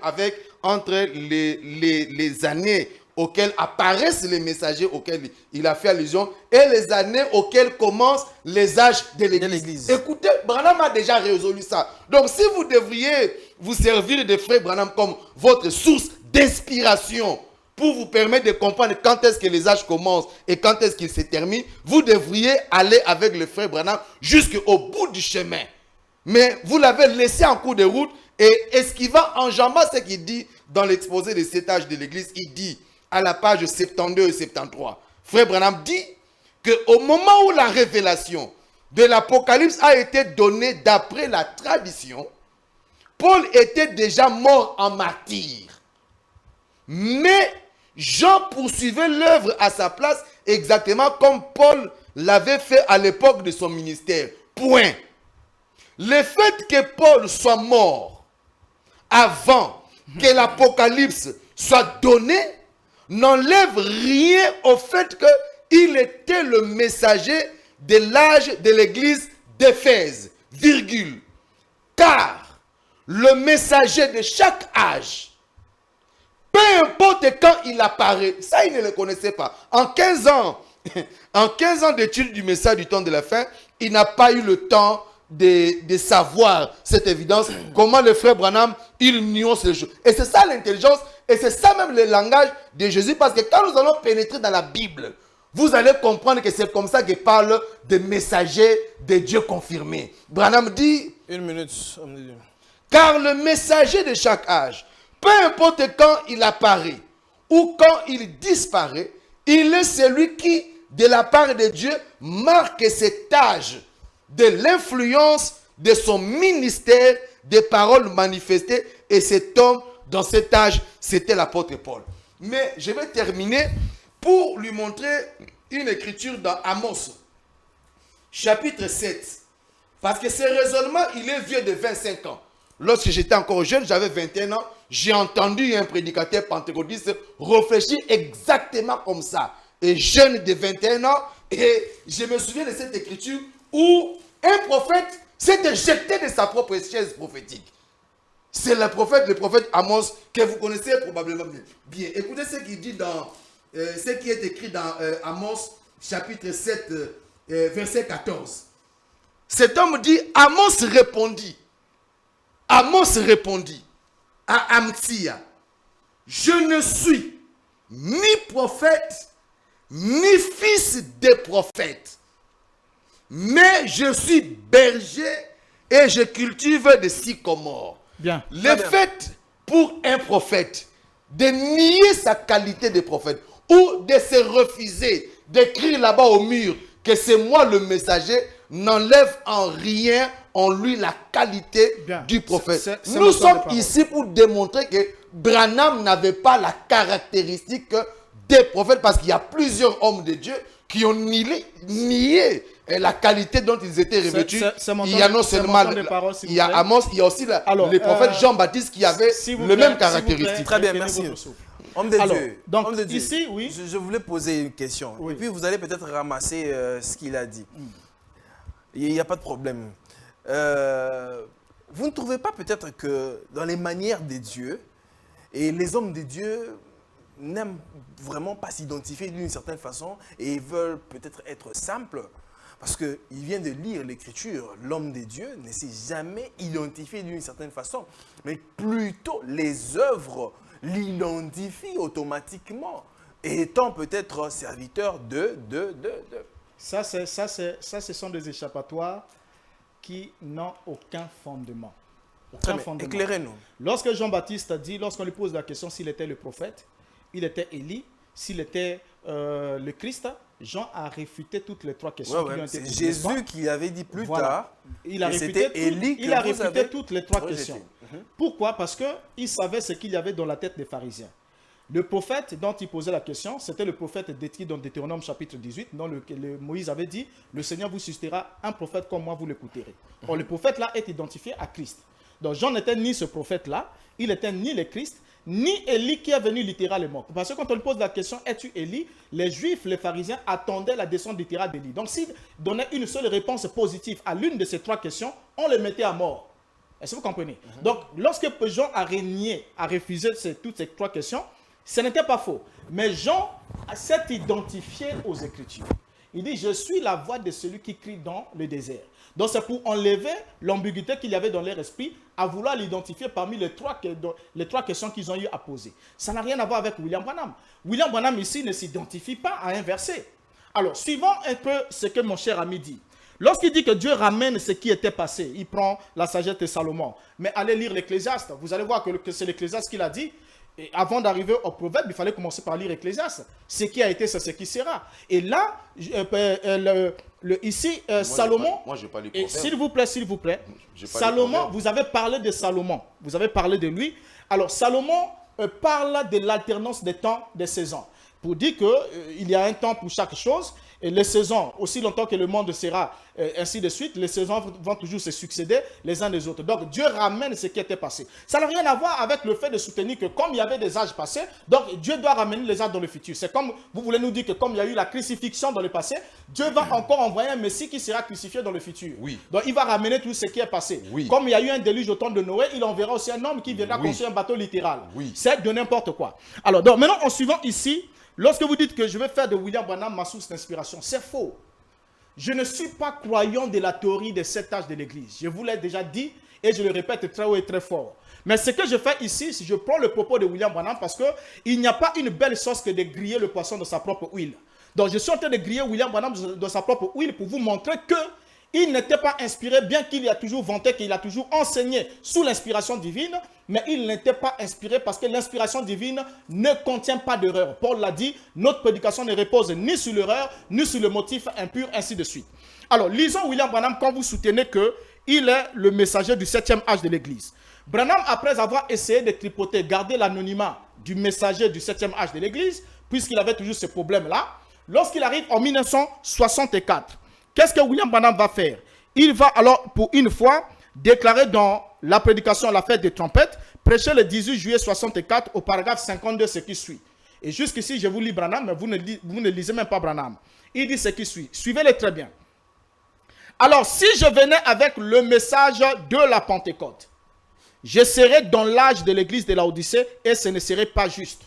entre les années auxquelles apparaissent les messagers auxquels il a fait allusion et les années auxquelles commencent les âges de l'Église. Écoutez, Branham a déjà résolu ça. Donc si vous devriez vous servir de frère Branham comme votre source d'inspiration pour vous permettre de comprendre quand est-ce que les âges commencent et quand est-ce qu'ils se terminent, vous devriez aller avec le frère Branham jusqu'au bout du chemin. Mais vous l'avez laissé en cours de route et esquivant, enjambant ce qu'il dit dans l'exposé des 7 âges de l'Église, il dit à la page 72 et 73, frère Branham dit qu'au moment où la révélation de l'Apocalypse a été donnée d'après la tradition, Paul était déjà mort en martyr. Mais Jean poursuivait l'œuvre à sa place exactement comme Paul l'avait fait à l'époque de son ministère. Point. Le fait que Paul soit mort avant que l'Apocalypse soit donné n'enlève rien au fait qu'il était le messager de l'âge de l'église d'Éphèse, virgule. Car le messager de chaque âge, peu importe quand il apparaît, ça il ne le connaissait pas. En 15 ans d'études du message du temps de la fin, il n'a pas eu le temps de savoir cette évidence, comment le frère Branham, il nuance les choses. Et c'est ça l'intelligence, et c'est ça même le langage de Jésus, parce que quand nous allons pénétrer dans la Bible, vous allez comprendre que c'est comme ça qu'il parle de messagers de Dieu confirmés. Branham dit, Une minute. car le messager de chaque âge, peu importe quand il apparaît ou quand il disparaît, il est celui qui, de la part de Dieu, marque cet âge de l'influence de son ministère, des paroles manifestées, et cet homme, dans cet âge, c'était l'apôtre Paul. Mais je vais terminer pour lui montrer une écriture dans Amos, chapitre 7. Parce que ce raisonnement, il est vieux de 25 ans. Lorsque j'étais encore jeune, j'avais 21 ans, j'ai entendu un prédicateur pentecôtiste réfléchir exactement comme ça. Et jeune de 21 ans, et je me souviens de cette écriture où un prophète s'est éjecté de sa propre chaise prophétique. C'est le prophète Amos, que vous connaissez probablement bien. Écoutez ce qu'il dit dans ce qui est écrit dans Amos, chapitre 7, verset 14. Cet homme dit, Amos répondit à Amtsia, je ne suis ni prophète, ni fils de prophète, mais je suis berger et je cultive des sycomores. Bien. Le fait pour un prophète de nier sa qualité de prophète ou de se refuser d'écrire là-bas au mur que c'est moi le messager n'enlève en rien en lui la qualité du prophète. Nous sommes ici pour démontrer que Branham n'avait pas la caractéristique des prophètes parce qu'il y a plusieurs hommes de Dieu qui ont nié la qualité dont ils étaient revêtus. Il y a non seulement il y a Amos, il y a aussi le prophète Jean-Baptiste qui avait le même caractéristique. Très bien, merci. Homme de Dieu. Donc, Homme de Dieu. ici, oui. Je voulais poser une question. Oui. Et puis, vous allez peut-être ramasser ce qu'il a dit. Il n'y a pas de problème. Vous ne trouvez pas peut-être que dans les manières des dieux, et les hommes de Dieu n'aiment vraiment pas s'identifier d'une certaine façon et veulent peut-être être simples? Parce qu'il vient de lire l'Écriture, l'homme de Dieu ne s'est jamais identifié d'une certaine façon, mais plutôt les œuvres l'identifient automatiquement, étant peut-être serviteur de. Ça, ce sont des échappatoires qui n'ont aucun fondement. Aucun fondement. Éclairez-nous. Lorsque Jean-Baptiste a dit, lorsqu'on lui pose la question s'il était le prophète, il était Élie, s'il était le Christ, Jean a réfuté toutes les trois questions qui lui ont été posées. C'est Jésus qui avait dit plus tard il a que réfuté, c'était Élie il a réfuté toutes les trois questions. Pourquoi? Parce qu'il savait ce qu'il y avait dans la tête des pharisiens. Le prophète dont il posait la question, c'était le prophète décrit dans Deutéronome chapitre 18, dont Moïse avait dit, le Seigneur vous suscitera un prophète comme moi, vous l'écouterez. Or, le prophète là est identifié à Christ. Donc Jean n'était ni ce prophète-là, il n'était ni le Christ, ni Élie qui est venu littéralement. Parce que quand on lui pose la question, es-tu Élie? Les Juifs, les pharisiens attendaient la descente littéraire d'Élie. Donc s'il donnait une seule réponse positive à l'une de ces trois questions, on le mettait à mort. Est-ce que vous comprenez? Donc lorsque Jean a renié, a refusé toutes ces trois questions, ce n'était pas faux. Mais Jean s'est identifié aux Écritures. Il dit, je suis la voix de celui qui crie dans le désert. Donc c'est pour enlever l'ambiguïté qu'il y avait dans leur esprit, à vouloir l'identifier parmi les trois questions qu'ils ont eu à poser. Ça n'a rien à voir avec William Branham. William Branham ici ne s'identifie pas à un verset. Alors, suivant un peu ce que mon cher ami dit, lorsqu'il dit que Dieu ramène ce qui était passé, il prend la sagesse de Salomon. Mais allez lire l'Ecclésiaste, vous allez voir que c'est l'Ecclésiaste qui l'a dit. Et avant d'arriver au proverbe, il fallait commencer par lire Ecclésiaste. Ce qui a été, c'est ce qui sera. Et là, ici, Salomon, moi, je n'ai pas lu proverbe. S'il vous plaît, Salomon, vous avez parlé de Salomon, vous avez parlé de lui. Alors, Salomon parle de l'alternance des temps, des saisons, pour dire qu'il y a un temps pour chaque chose. Et les saisons, aussi longtemps que le monde sera ainsi de suite, les saisons vont toujours se succéder les uns des autres. Donc Dieu ramène ce qui était passé. Ça n'a rien à voir avec le fait de soutenir que comme il y avait des âges passés, donc Dieu doit ramener les âges dans le futur. C'est comme, vous voulez nous dire que comme il y a eu la crucifixion dans le passé, Dieu va encore envoyer un Messie qui sera crucifié dans le futur. Oui. Donc il va ramener tout ce qui est passé. Oui. Comme il y a eu un déluge au temps de Noé, il enverra aussi un homme qui viendra construire un bateau littéral. Oui. C'est de n'importe quoi. Alors donc maintenant en suivant ici, lorsque vous dites que je vais faire de William Branham ma source d'inspiration, c'est faux. Je ne suis pas croyant de la théorie des 7 âges de l'Église. Je vous l'ai déjà dit et je le répète très haut et très fort. Mais ce que je fais ici, c'est que je prends le propos de William Branham parce qu'il n'y a pas une belle sauce que de griller le poisson dans sa propre huile. Donc je suis en train de griller William Branham dans sa propre huile pour vous montrer qu'il n'était pas inspiré, bien qu'il a toujours vanté, qu'il a toujours enseigné sous l'inspiration divine, mais il n'était pas inspiré parce que l'inspiration divine ne contient pas d'erreur. Paul l'a dit, notre prédication ne repose ni sur l'erreur, ni sur le motif impur, ainsi de suite. Alors, lisons William Branham quand vous soutenez qu'il est le messager du 7e âge de l'Église. Branham, après avoir essayé de tripoter, garder l'anonymat du messager du 7e âge de l'Église, puisqu'il avait toujours ce problème-là, lorsqu'il arrive en 1964, qu'est-ce que William Branham va faire? Il va alors, pour une fois, déclarer dans la prédication, la fête des trompettes, prêcher le 18 juillet 64 au paragraphe 52 ce qui suit. Et jusqu'ici, je vous lis Branham, mais vous ne lisez même pas Branham. Il dit ce qui suit. Suivez-le très bien. Alors, si je venais avec le message de la Pentecôte, je serais dans l'âge de l'église de Laodicée et ce ne serait pas juste.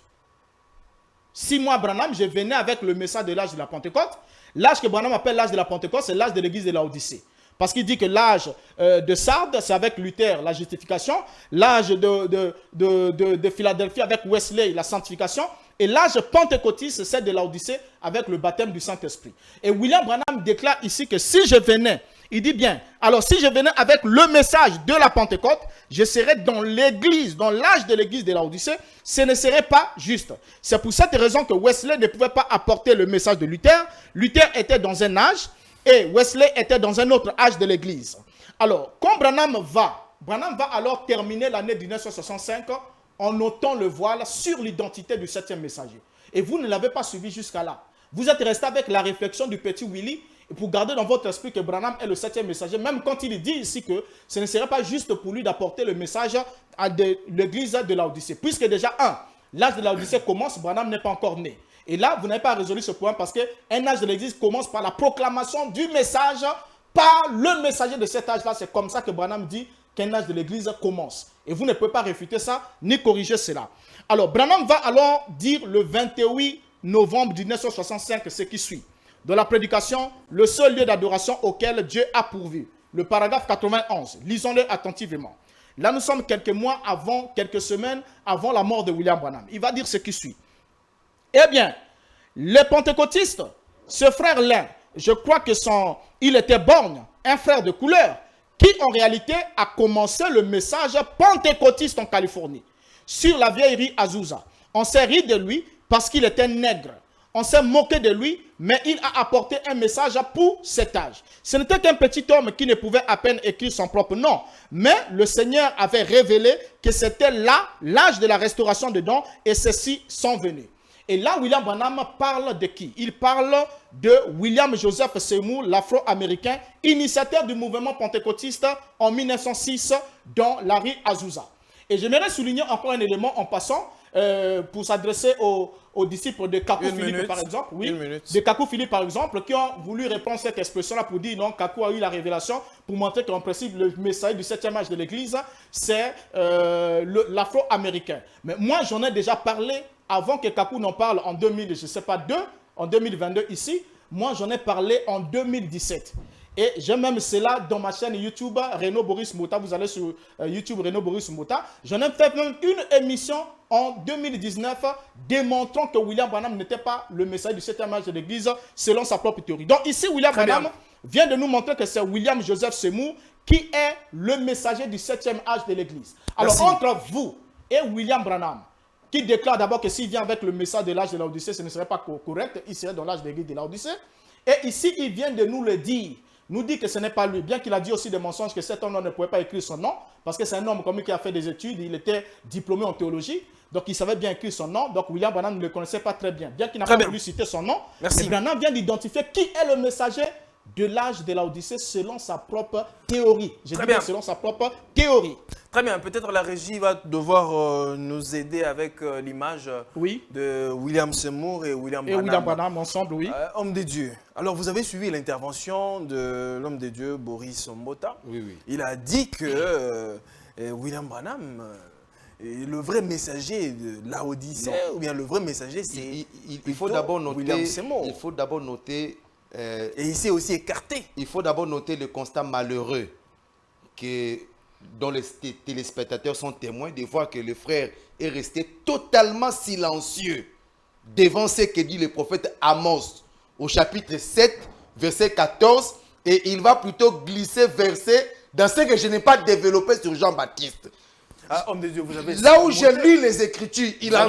Si moi, Branham, je venais avec le message de l'âge de la Pentecôte, l'âge que Branham appelle l'âge de la Pentecôte, c'est l'âge de l'église de Laodicée. Parce qu'il dit que l'âge de Sardes, c'est avec Luther, la justification. L'âge de Philadelphie, avec Wesley, la sanctification. Et l'âge pentecôtiste, c'est de Laodicée, avec le baptême du Saint-Esprit. Et William Branham déclare ici que si je venais Il dit bien, alors si je venais avec le message de la Pentecôte, je serais dans l'église, dans l'âge de l'église de Laodicée, ce ne serait pas juste. C'est pour cette raison que Wesley ne pouvait pas apporter le message de Luther. Luther était dans un âge et Wesley était dans un autre âge de l'église. Alors, quand Branham va alors terminer l'année 1965 en notant le voile sur l'identité du 7e messager. Et vous ne l'avez pas suivi jusqu'à là. Vous êtes resté avec la réflexion du petit Willy pour garder dans votre esprit que Branham est le 7e messager, même quand il dit ici que ce ne serait pas juste pour lui d'apporter le message à l'église de Laodicée. Puisque déjà, l'âge de Laodicée commence, Branham n'est pas encore né. Et là, vous n'avez pas résolu ce point parce qu'un âge de l'église commence par la proclamation du message par le messager de cet âge-là. C'est comme ça que Branham dit qu'un âge de l'église commence. Et vous ne pouvez pas réfuter ça, ni corriger cela. Alors, Branham va alors dire le 28 novembre 1965 ce qui suit. Dans la prédication, le seul lieu d'adoration auquel Dieu a pourvu. Le paragraphe 91. Lisons-le attentivement. Là, nous sommes quelques semaines avant la mort de William Branham. Il va dire ce qui suit. Eh bien, les pentecôtistes, ce frère-là, je crois il était borgne, un frère de couleur, qui en réalité a commencé le message pentecôtiste en Californie, sur la vieille rue Azusa. On s'est ri de lui parce qu'il était nègre. On s'est moqué de lui, mais il a apporté un message pour cet âge. Ce n'était qu'un petit homme qui ne pouvait à peine écrire son propre nom. Mais le Seigneur avait révélé que c'était là l'âge de la restauration des dons et ceux-ci sont venus. Et là, William Branham parle de qui? Il parle de William Joseph Seymour, l'Afro-Américain, initiateur du mouvement pentecôtiste en 1906 dans la rue Azusa. Et j'aimerais souligner encore un élément en passant, pour s'adresser aux disciples de Kakou Philippe, par exemple. Oui, de Kakou Philippe, par exemple, qui ont voulu reprendre cette expression-là pour dire non, Kakou a eu la révélation pour montrer qu'en principe, le messager du 7e âge de l'Église, c'est l'Afro-Américain. Mais moi, j'en ai déjà parlé avant que Kakou n'en parle en 2022 ici. Moi, j'en ai parlé en 2017. Et j'ai même cela dans ma chaîne YouTube, Renaud Boris Mota. Vous allez sur YouTube, Renaud Boris Mota. J'en ai fait même une émission en 2019 démontrant que William Branham n'était pas le messager du 7e âge de l'Église selon sa propre théorie. Donc ici, William Branham vient de nous montrer que c'est William Joseph Seymour qui est le messager du 7e âge de l'Église. Alors entre vous et William Branham, qui déclare d'abord que s'il vient avec le message de l'âge de l'Odyssée, ce ne serait pas correct, il serait dans l'âge de l'Église de l'Odyssée. Et ici, il vient de nous le dire. Nous dit que ce n'est pas lui, bien qu'il a dit aussi des mensonges que cet homme ne pouvait pas écrire son nom, parce que c'est un homme comme lui qui a fait des études, il était diplômé en théologie, donc il savait bien écrire son nom, donc William Branham ne le connaissait pas très bien qu'il n'a pas voulu citer son nom. Mais Branham vient d'identifier qui est le messager de l'âge de l'Odyssée selon sa propre théorie. Je dis bien selon sa propre théorie. Très bien, peut-être la régie va devoir nous aider avec l'image de William Seymour et William Branham ensemble, oui. Homme de Dieu. Alors, vous avez suivi l'intervention de l'homme de Dieu, Boris Mota. Oui. Il a dit que William Branham est le vrai messager de l'Odyssée, ou bien le vrai messager, c'est il faut d'abord noter, William Seymour. Il faut d'abord noter... et il s'est aussi écarté. Il faut d'abord noter le constat malheureux dont les téléspectateurs sont témoins de voir que le frère est resté totalement silencieux devant ce que dit le prophète Amos au chapitre 7, verset 14, et il va plutôt glisser verset dans ce que je n'ai pas développé sur Jean-Baptiste. Homme de Dieu, vous avez là où j'ai lu les Écritures, il a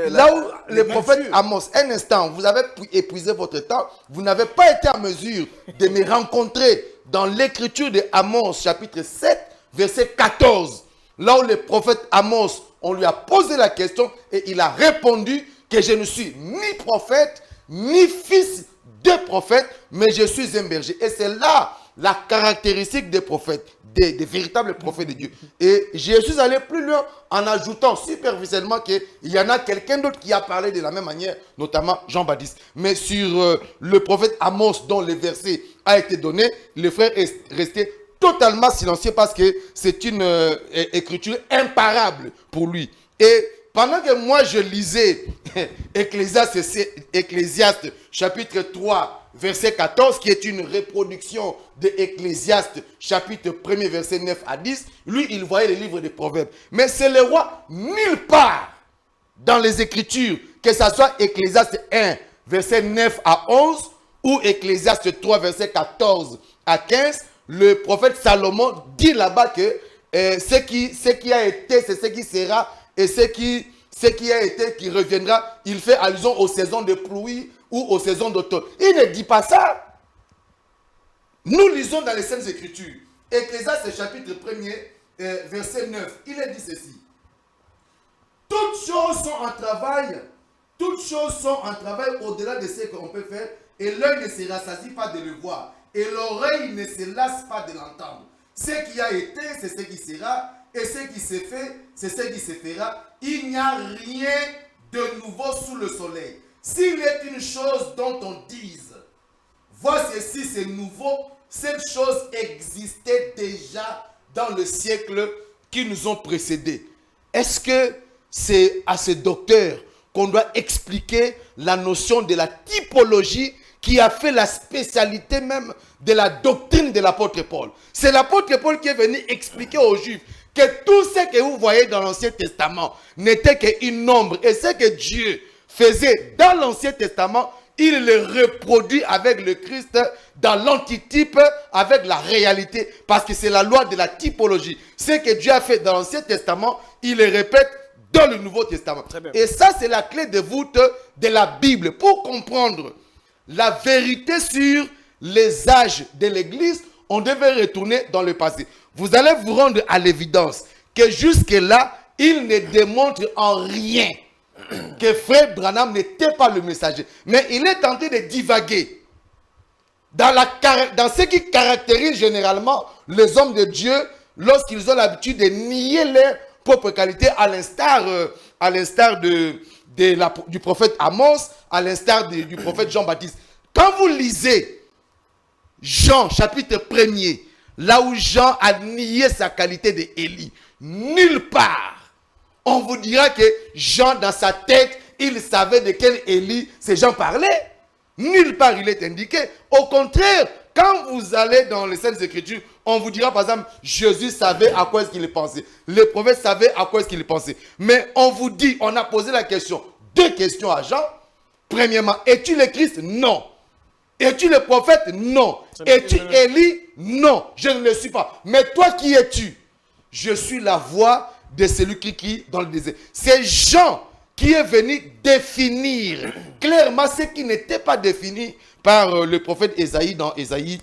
là où le prophète Amos, un instant, vous avez épuisé votre temps, vous n'avez pas été en mesure de me rencontrer dans l'Écriture de Amos, chapitre 7, verset 14, là où le prophète Amos, on lui a posé la question et il a répondu que je ne suis ni prophète, ni fils de prophète, mais je suis un berger. Et c'est là la caractéristique des prophètes, des véritables prophètes de Dieu. Et je suis allé plus loin en ajoutant superficiellement qu'il y en a quelqu'un d'autre qui a parlé de la même manière, notamment Jean-Baptiste. Mais sur le prophète Amos, dont le verset a été donné, le frère est resté totalement silencieux parce que c'est une écriture imparable pour lui. Et pendant que moi je lisais Ecclésiaste chapitre 3, verset 14, qui est une reproduction de Ecclésiaste chapitre 1er, verset 9 à 10, lui il voyait les livres des Proverbes. Mais c'est le roi nulle part dans les Écritures, que ce soit Ecclésiaste 1, verset 9 à 11, ou Ecclésiaste 3, verset 14 à 15, le prophète Salomon dit là-bas que ce qui a été, c'est ce qui sera, et ce qui a été, qui reviendra. Il fait allusion aux saisons de pluie ou aux saisons d'automne. Il ne dit pas ça. Nous lisons dans les Saintes Écritures, Ecclésiaste chapitre 1er, verset 9, il est dit ceci. Toutes choses sont en travail au-delà de ce qu'on peut faire, et l'œil ne se rassasie pas de le voir, et l'oreille ne se lasse pas de l'entendre. Ce qui a été, c'est ce qui sera, et ce qui s'est fait, c'est ce qui se fera. Il n'y a rien de nouveau sous le soleil. S'il est une chose dont on dise, voici si c'est nouveau, cette chose existait déjà dans le siècle qui nous ont précédés. Est-ce que c'est à ce docteur qu'on doit expliquer la notion de la typologie qui a fait la spécialité même de la doctrine de l'apôtre Paul? C'est l'apôtre Paul qui est venu expliquer aux Juifs que tout ce que vous voyez dans l'Ancien Testament n'était qu'une ombre. Et ce que Dieu faisait dans l'Ancien Testament, il le reproduit avec le Christ dans l'antitype, avec la réalité. Parce que c'est la loi de la typologie. Ce que Dieu a fait dans l'Ancien Testament, il le répète dans le Nouveau Testament. Et ça, c'est la clé de voûte de la Bible. Pour comprendre la vérité sur les âges de l'Église, on devait retourner dans le passé. Vous allez vous rendre à l'évidence que jusque-là, il ne démontre en rien que frère Branham n'était pas le messager. Mais il est tenté de divaguer dans ce qui caractérise généralement les hommes de Dieu lorsqu'ils ont l'habitude de nier leur propre qualité, à l'instar du prophète Amos, à l'instar du prophète Jean-Baptiste. Quand vous lisez Jean chapitre 1er, là où Jean a nié sa qualité d'Élie, nulle part on vous dira que Jean, dans sa tête, il savait de quel Élie ces gens parlaient. Nulle part il est indiqué. Au contraire, quand vous allez dans les Saintes Écritures, on vous dira par exemple, Jésus savait à quoi est-ce qu'il pensait. Les prophètes savaient à quoi est-ce qu'il pensait. Mais on vous dit, on a posé la question, 2 questions à Jean. Premièrement, es-tu le Christ? Non. Es-tu le prophète? Non. Es-tu Élie? Non, je ne le suis pas. Mais toi, qui es-tu? Je suis la voix de celui qui crie dans le désert. C'est Jean qui est venu définir clairement ce qui n'était pas défini par le prophète Ésaïe dans Ésaïe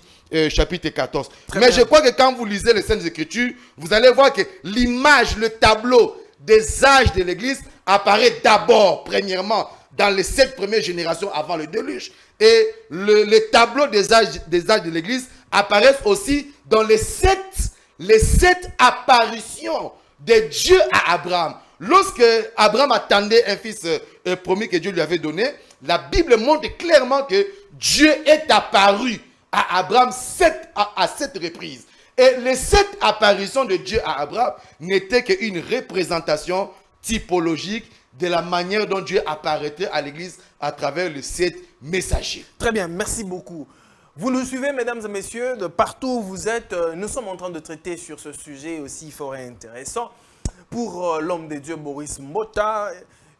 chapitre 14. Mais je crois que quand vous lisez les Saintes Écritures, vous allez voir que l'image, le tableau des âges de l'Église apparaît d'abord, premièrement, dans les 7 premières générations avant le déluge. Et le tableau des âges de l'Église apparaît aussi dans les sept apparitions de Dieu à Abraham. Lorsque Abraham attendait un fils promis que Dieu lui avait donné, la Bible montre clairement que Dieu est apparu à Abraham à 7 reprises. Et les 7 apparitions de Dieu à Abraham n'étaient qu'une représentation typologique de la manière dont Dieu apparaîtrait à l'Église à travers les 7 messagers. Très bien, merci beaucoup. Vous nous suivez, mesdames et messieurs, de partout où vous êtes. Nous sommes en train de traiter sur ce sujet aussi fort et intéressant. Pour l'homme de Dieu, Boris Mbota,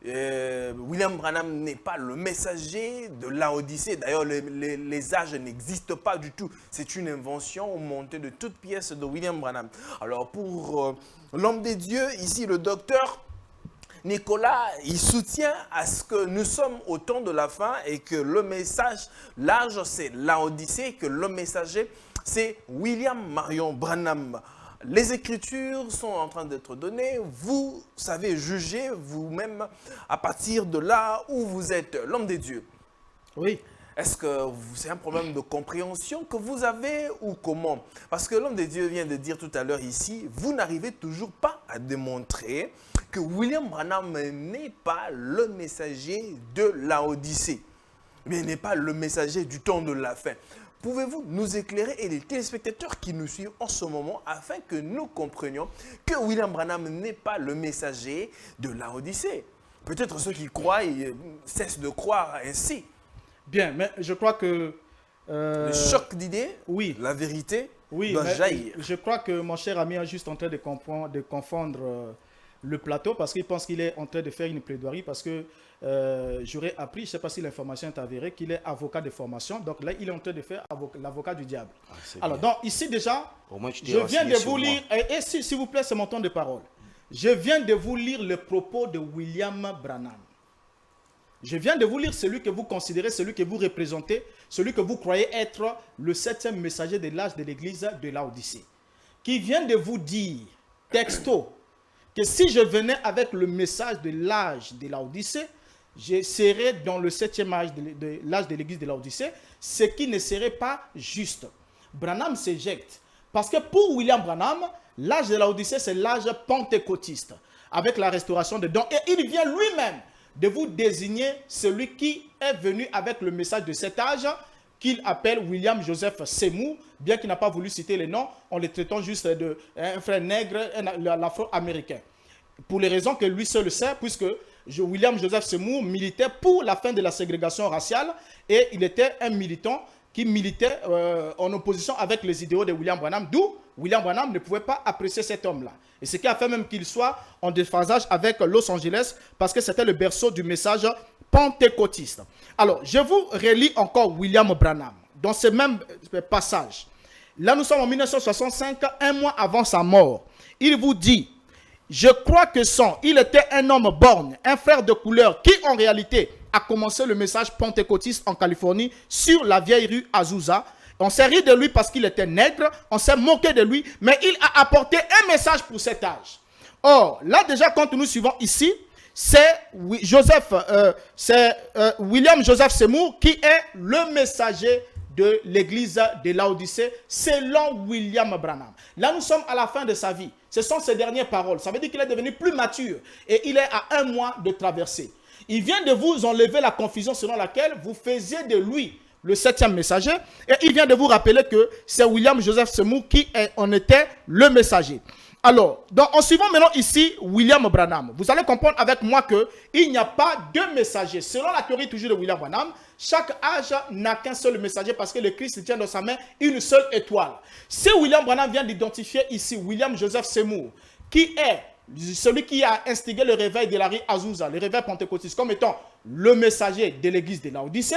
William Branham n'est pas le messager de Laodicée. D'ailleurs, les âges n'existent pas du tout. C'est une invention montée de toutes pièces de William Branham. Alors, pour l'homme de Dieu, ici, le docteur Nicolas, il soutient à ce que nous sommes au temps de la fin et que le message, l'âge, c'est Laodicée, que le messager, c'est William Marion Branham. Les Écritures sont en train d'être données. Vous savez juger vous-même à partir de là où vous êtes l'homme de Dieu. Oui. Est-ce que c'est un problème de compréhension que vous avez ou comment? Parce que l'homme de Dieu vient de dire tout à l'heure ici, vous n'arrivez toujours pas à démontrer que William Branham n'est pas le messager de Laodicée, mais n'est pas le messager du temps de la fin. Pouvez-vous nous éclairer et les téléspectateurs qui nous suivent en ce moment afin que nous comprenions que William Branham n'est pas le messager de Laodicée? Peut-être ceux qui croient cessent de croire ainsi. Bien, mais je crois que... le choc d'idées, oui, la vérité oui, doit jaillir. Je crois que mon cher ami est juste en train de confondre le plateau parce qu'il pense qu'il est en train de faire une plaidoirie parce que j'aurais appris, je ne sais pas si l'information est avérée, qu'il est avocat de formation. Donc là, il est en train de faire l'avocat du diable. Alors, donc ici déjà, je viens de vous lire, et s'il vous plaît, c'est mon temps de parole. Je viens de vous lire le propos de William Branham. Je viens de vous lire celui que vous considérez, celui que vous représentez, celui que vous croyez être le 7e messager de l'âge de l'église de Laodicée, qui vient de vous dire, texto, que si je venais avec le message de l'âge de Laodicée, je serais dans le 7e âge de l'âge de l'église de Laodicée, ce qui ne serait pas juste. Branham s'éjecte. Parce que pour William Branham, l'âge de Laodicée, c'est l'âge pentecôtiste, avec la restauration des dons. Et il vient lui-même de vous désigner celui qui est venu avec le message de cet âge, qu'il appelle William Joseph Seymour, bien qu'il n'a pas voulu citer les noms, en les traitant juste d'un frère nègre, l'afro-américain. Pour les raisons que lui seul sait, puisque William Joseph Seymour militait pour la fin de la ségrégation raciale, et il était un militant qui militait en opposition avec les idéaux de William Branham, d'où William Branham ne pouvait pas apprécier cet homme-là. Et ce qui a fait même qu'il soit en déphasage avec Los Angeles, parce que c'était le berceau du message pentecôtiste. Alors, je vous relis encore William Branham, dans ce même passage. Là, nous sommes en 1965, un mois avant sa mort. Il vous dit, je crois que il était un homme borgne, un frère de couleur, qui en réalité a commencé le message pentecôtiste en Californie, sur la vieille rue Azusa. On s'est ri de lui parce qu'il était nègre, on s'est moqué de lui, mais il a apporté un message pour cet âge. Or, là déjà, quand nous suivons ici, c'est William Joseph Seymour qui est le messager de l'église de Laodicée, selon William Branham. Là, nous sommes à la fin de sa vie. Ce sont ses dernières paroles. Ça veut dire qu'il est devenu plus mature et il est à 1 mois de traversée. Il vient de vous enlever la confusion selon laquelle vous faisiez de lui le 7e messager, et il vient de vous rappeler que c'est William Joseph Seymour qui en était le messager. Alors, en suivant maintenant ici William Branham, vous allez comprendre avec moi qu'il n'y a pas deux messagers. Selon la théorie toujours de William Branham, chaque âge n'a qu'un seul messager parce que le Christ tient dans sa main une seule étoile. Si William Branham vient d'identifier ici William Joseph Seymour, qui est celui qui a instigé le réveil de la rue Azusa, le réveil pentecôtiste, comme étant le messager de l'église de Laodicée,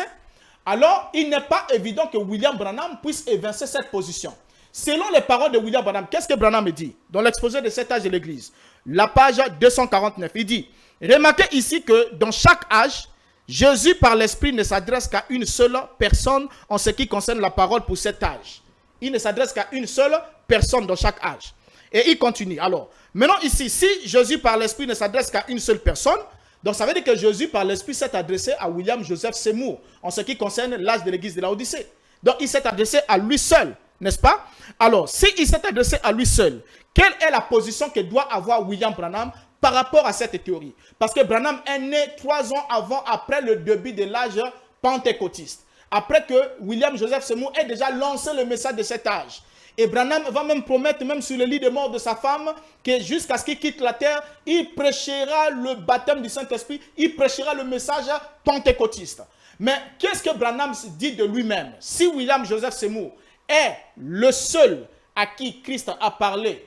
alors il n'est pas évident que William Branham puisse évincer cette position. Selon les paroles de William Branham, qu'est-ce que Branham dit dans l'exposé de cet âge de l'église? La page 249, il dit, remarquez ici que dans chaque âge, Jésus par l'Esprit ne s'adresse qu'à une seule personne en ce qui concerne la parole pour cet âge. Il ne s'adresse qu'à une seule personne dans chaque âge. Et il continue. Alors, maintenant ici, si Jésus par l'Esprit ne s'adresse qu'à une seule personne, donc ça veut dire que Jésus par l'Esprit s'est adressé à William Joseph Seymour en ce qui concerne l'âge de l'église de Laodicée. Donc il s'est adressé à lui seul, n'est-ce pas? Alors, s'il s'est adressé à lui seul, quelle est la position que doit avoir William Branham par rapport à cette théorie? Parce que Branham est né 3 ans après le début de l'âge pentecôtiste. Après que William Joseph Seymour ait déjà lancé le message de cet âge. Et Branham va même promettre, même sur le lit de mort de sa femme, que jusqu'à ce qu'il quitte la terre, il prêchera le baptême du Saint-Esprit, il prêchera le message pentecôtiste. Mais qu'est-ce que Branham dit de lui-même? Si William Joseph Seymour est le seul à qui Christ a parlé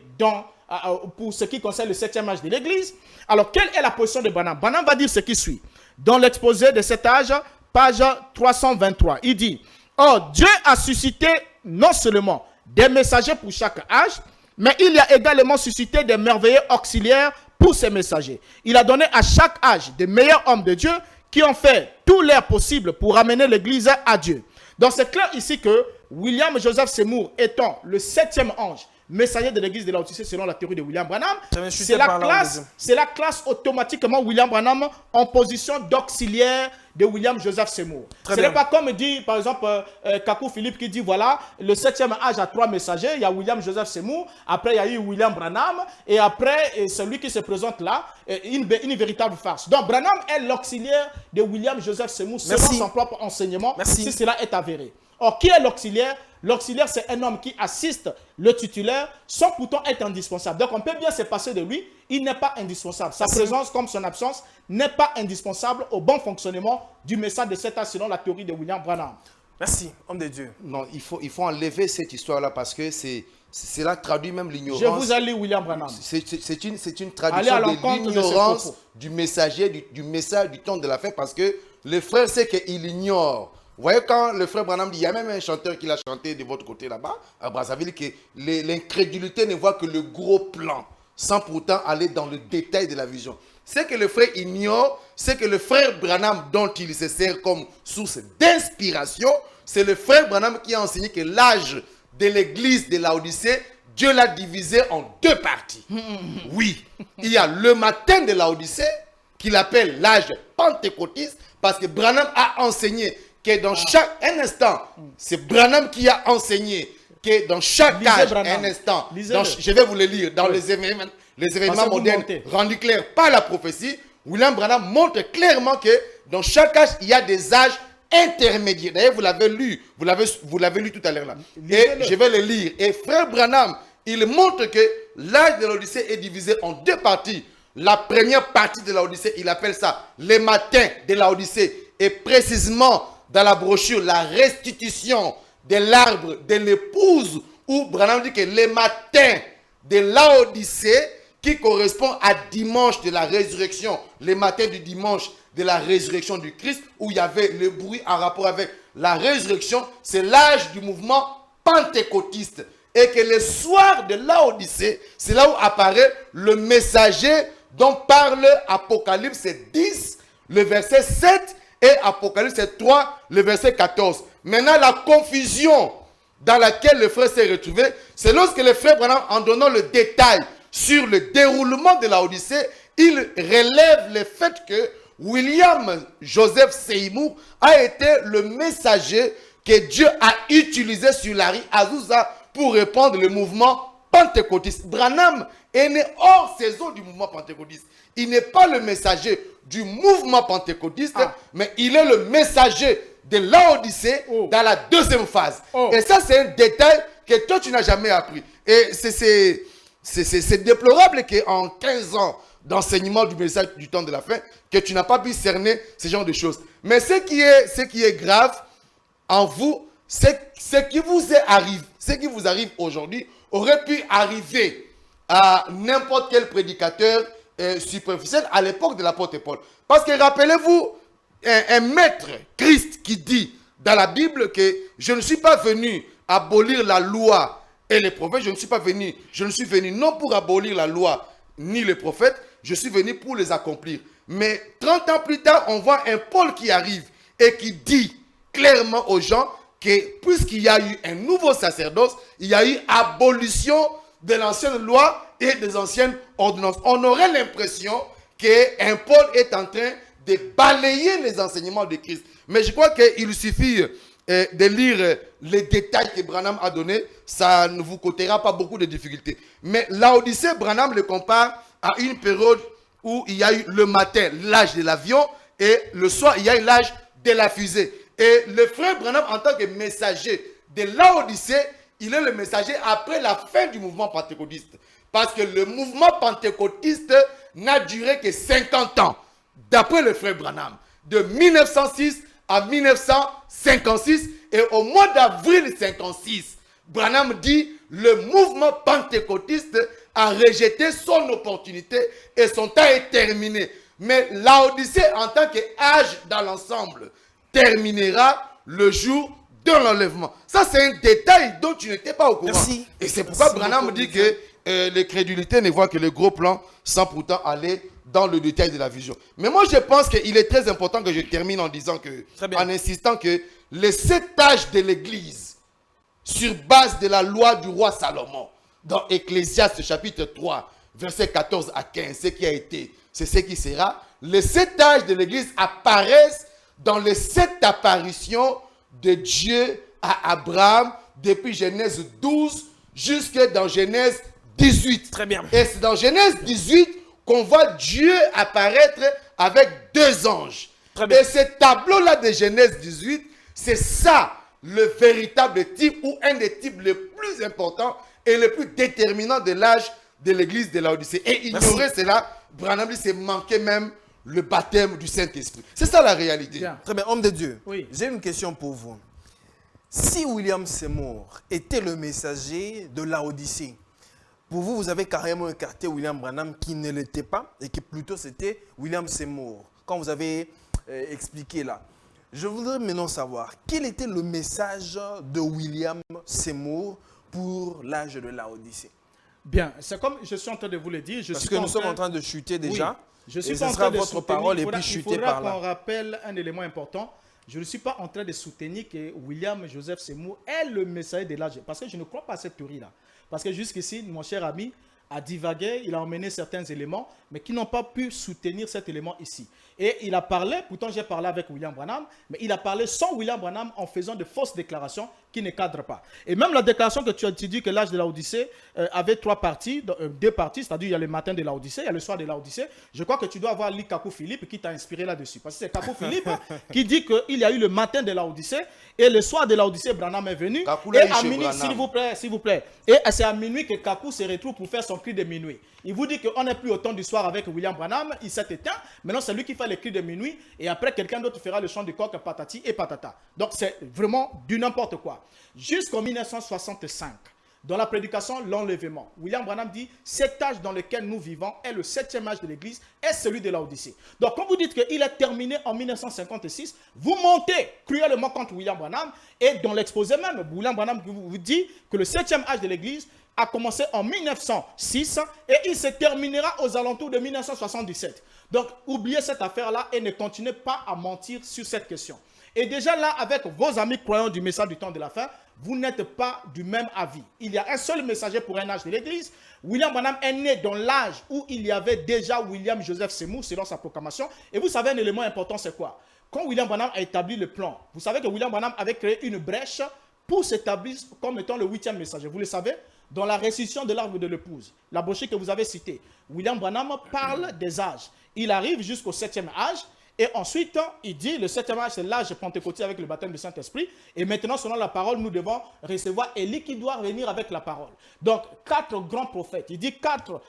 pour ce qui concerne le 7e âge de l'Église, alors quelle est la position de Branham? Branham va dire ce qui suit. Dans l'exposé de cet âge, page 323, il dit, « Or, Dieu a suscité non seulement des messagers pour chaque âge, mais il y a également suscité des merveilleux auxiliaires pour ces messagers. Il a donné à chaque âge des meilleurs hommes de Dieu qui ont fait tout leur possible pour ramener l'Église à Dieu. » Donc c'est clair ici que William Joseph Seymour étant le 7e ange, messager de l'église de Laodicée selon la théorie de William Branham, c'est la classe automatiquement William Branham en position d'auxiliaire de William Joseph Seymour. Ce n'est pas comme dit par exemple Kakou Philippe qui dit voilà, le 7e âge a 3 messagers, il y a William Joseph Seymour, après il y a eu William Branham, et après celui qui se présente là, une véritable farce. Donc Branham est l'auxiliaire de William Joseph Seymour selon son propre enseignement, si cela est avéré. Or, qui est l'auxiliaire? L'auxiliaire, c'est un homme qui assiste le titulaire sans pourtant être indispensable. Donc, on peut bien se passer de lui, il n'est pas indispensable. Sa présence comme son absence n'est pas indispensable au bon fonctionnement du message de cet âge selon la théorie de William Branham. Merci, homme de Dieu. Non, il faut enlever cette histoire-là parce que cela traduit même l'ignorance. Je vous ai lu William Branham. C'est une Allez traduction à de l'encontre de ses l'ignorance propos. du messager, du message du temps de la fin, parce que le frère sait qu'il ignore. Vous voyez, quand le frère Branham dit, il y a même un chanteur qui l'a chanté de votre côté là-bas, à Brazzaville, que l'incrédulité ne voit que le gros plan, sans pourtant aller dans le détail de la vision. Ce que le frère ignore, c'est que le frère Branham, dont il se sert comme source d'inspiration, c'est le frère Branham qui a enseigné que l'âge de l'église de Laodicée, Dieu l'a divisé en deux parties. Oui, il y a le matin de Laodicée, qu'il appelle l'âge pentecôtiste, parce que Branham a enseigné que dans chaque instant, c'est Branham qui a enseigné que dans chaque Lisez âge, Branham. un instant, Lisez-le. je vais vous le lire, dans Oui. les événements Parce que vous modernes montez. rendus clairs par la prophétie, William Branham montre clairement que dans chaque âge, il y a des âges intermédiaires. D'ailleurs, vous l'avez lu, vous l'avez lu tout à l'heure là. Et Lisez-le. je vais le lire. Et frère Branham, il montre que l'âge de l'Odyssée est divisé en deux parties. La première partie de l'Odyssée, il appelle ça les matins de l'Odyssée. Et précisément dans la brochure, la restitution de l'arbre de l'épouse, où Branham dit que les matins de l'Odyssée, qui correspond à dimanche de la résurrection, les matins du dimanche de la résurrection du Christ, où il y avait le bruit en rapport avec la résurrection, c'est l'âge du mouvement pentecôtiste. Et que le soir de l'Odyssée, c'est là où apparaît le messager dont parle Apocalypse 10, le verset 7, et Apocalypse 3, le verset 14. Maintenant, la confusion dans laquelle le frère s'est retrouvé, c'est lorsque le frère Branham, en donnant le détail sur le déroulement de la Odyssée, il relève le fait que William Joseph Seymour a été le messager que Dieu a utilisé sur Larry Azusa pour répandre le mouvement pentecôtiste. Branham est né hors saison du mouvement pentecôtiste. Il n'est pas le messager du mouvement pentecôtiste, mais il est le messager de l'Odyssée dans la deuxième phase. Et ça, c'est un détail que toi, tu n'as jamais appris. Et c'est déplorable qu'en 15 ans d'enseignement du message du temps de la fin, que tu n'as pas pu cerner ce genre de choses. Mais ce qui est grave en vous, c'est ce qui vous arrive aujourd'hui aurait pu arriver à n'importe quel prédicateur superficiel à l'époque de l'apôtre Paul. Parce que rappelez-vous, un maître Christ qui dit dans la Bible que je ne suis pas venu abolir la loi et les prophètes, je ne suis venu non pour abolir la loi ni les prophètes, je suis venu pour les accomplir. Mais 30 ans plus tard, on voit un Paul qui arrive et qui dit clairement aux gens que puisqu'il y a eu un nouveau sacerdoce, il y a eu abolition de l'ancienne loi et des anciennes ordonnances. On aurait l'impression qu'un Paul est en train de balayer les enseignements de Christ. Mais je crois qu'il suffit de lire les détails que Branham a donnés, ça ne vous coûtera pas beaucoup de difficultés. Mais l'Odyssée, Branham le compare à une période où il y a eu le matin l'âge de l'avion et le soir il y a eu l'âge de la fusée. Et le frère Branham, en tant que messager de l'Odyssée, il est le messager après la fin du mouvement pentecôtiste. Parce que le mouvement pentecôtiste n'a duré que 50 ans, d'après le frère Branham, de 1906 à 1956. Et au mois d'avril 56, Branham dit le mouvement pentecôtiste a rejeté son opportunité et son temps est terminé. Mais l'Odyssée, en tant qu'âge dans l'ensemble, terminera le jour de l'enlèvement. Ça, c'est un détail dont tu n'étais pas au courant. Merci. Et c'est pourquoi Branham dit que l'incrédulité ne voit que le gros plan sans pourtant aller dans le détail de la vision. Mais moi, je pense qu'il est très important que je termine en disant que, en insistant que les 7 âges de l'Église, sur base de la loi du roi Salomon, dans Ecclésiaste chapitre 3, versets 14 à 15, ce qui a été, c'est ce qui sera. Les 7 âges de l'Église apparaissent dans les 7 apparitions de Dieu à Abraham, depuis Genèse 12 jusque dans Genèse 18. Très bien. Et c'est dans Genèse 18 qu'on voit Dieu apparaître avec 2 anges. Très bien. Et ce tableau-là de Genèse 18, c'est ça le véritable type ou un des types les plus importants et les plus déterminants de l'âge de l'église de Laodicée. Et ignorer cela, Branham dit, c'est manquer même le baptême du Saint-Esprit. C'est ça la réalité. Bien. Très bien, homme de Dieu. Oui. J'ai une question pour vous. si William Seymour était le messager de Laodicée, pour vous, vous avez carrément écarté William Branham qui ne l'était pas et que plutôt c'était William Seymour, quand vous avez expliqué là. Je voudrais maintenant savoir quel était le message de William Seymour pour l'âge de Laodicée. Bien, c'est comme je suis en train de vous le dire. Parce que nous sommes en train de chuter déjà. Oui, je suis et pas ce en sera train de votre soutenir, parole et puis chuter par Il faudra là. qu'on rappelle un élément important. Je ne suis pas en train de soutenir que William Joseph Seymour est le messager de l'âge. Parce que je ne crois pas à cette théorie-là. Parce que jusqu'ici, mon cher ami a divagué, il a emmené certains éléments, mais qui n'ont pas pu soutenir cet élément ici. Et il a parlé, pourtant j'ai parlé avec William Branham, mais il a parlé sans William Branham en faisant de fausses déclarations qui ne cadrent pas. Et même la déclaration que tu as dit que l'âge de l'Odyssée avait deux parties, c'est-à-dire il y a le matin de l'Odyssée, il y a le soir de l'Odyssée. Je crois que tu dois avoir lu Kakou Philippe qui t'a inspiré là-dessus. Parce que c'est Kakou Philippe qui dit qu'il y a eu le matin de l'Odyssée et le soir de l'Odyssée, Branham est venu. Kakou Et l'a eu à chez minuit, Branham. s'il vous plaît. Et c'est à minuit que Kakou se retrouve pour faire son cri de minuit. Il vous dit qu'on n'est plus au temps du soir avec William Branham, il s'est éteint. Maintenant, c'est lui qui fait le cri de minuit. Et après, quelqu'un d'autre fera le chant du coq, patati et patata. Donc, c'est vraiment du n'importe quoi. Jusqu'en 1965, dans la prédication, l'enlèvement, William Branham dit « Cet âge dans lequel nous vivons est le 7e âge de l'Église, est celui de l'Odyssée. » Donc, quand vous dites qu'il est terminé en 1956, vous montez cruellement contre William Branham. Et dans l'exposé même, William Branham vous dit que le 7e âge de l'Église a commencé en 1906 et il se terminera aux alentours de 1977. Donc, oubliez cette affaire-là et ne continuez pas à mentir sur cette question. Et déjà là, avec vos amis croyants du message du temps de la fin, vous n'êtes pas du même avis. Il y a un seul messager pour un âge de l'Église. William Branham est né dans l'âge où il y avait déjà William Joseph Seymour, selon sa proclamation. Et vous savez, un élément important, c'est quoi? Quand William Branham a établi le plan, vous savez que William Branham avait créé une brèche pour s'établir comme étant le 8e messager. Vous le savez? Dans la restitution de l'arbre de l'épouse, la brochure que vous avez citée, William Branham parle des âges. Il arrive jusqu'au 7e âge et ensuite, il dit le 7e âge, c'est l'âge pentecôtiste avec le baptême du Saint-Esprit. Et maintenant, selon la parole, nous devons recevoir Élie qui doit venir avec la parole. Donc, 4 grands prophètes. Il dit 4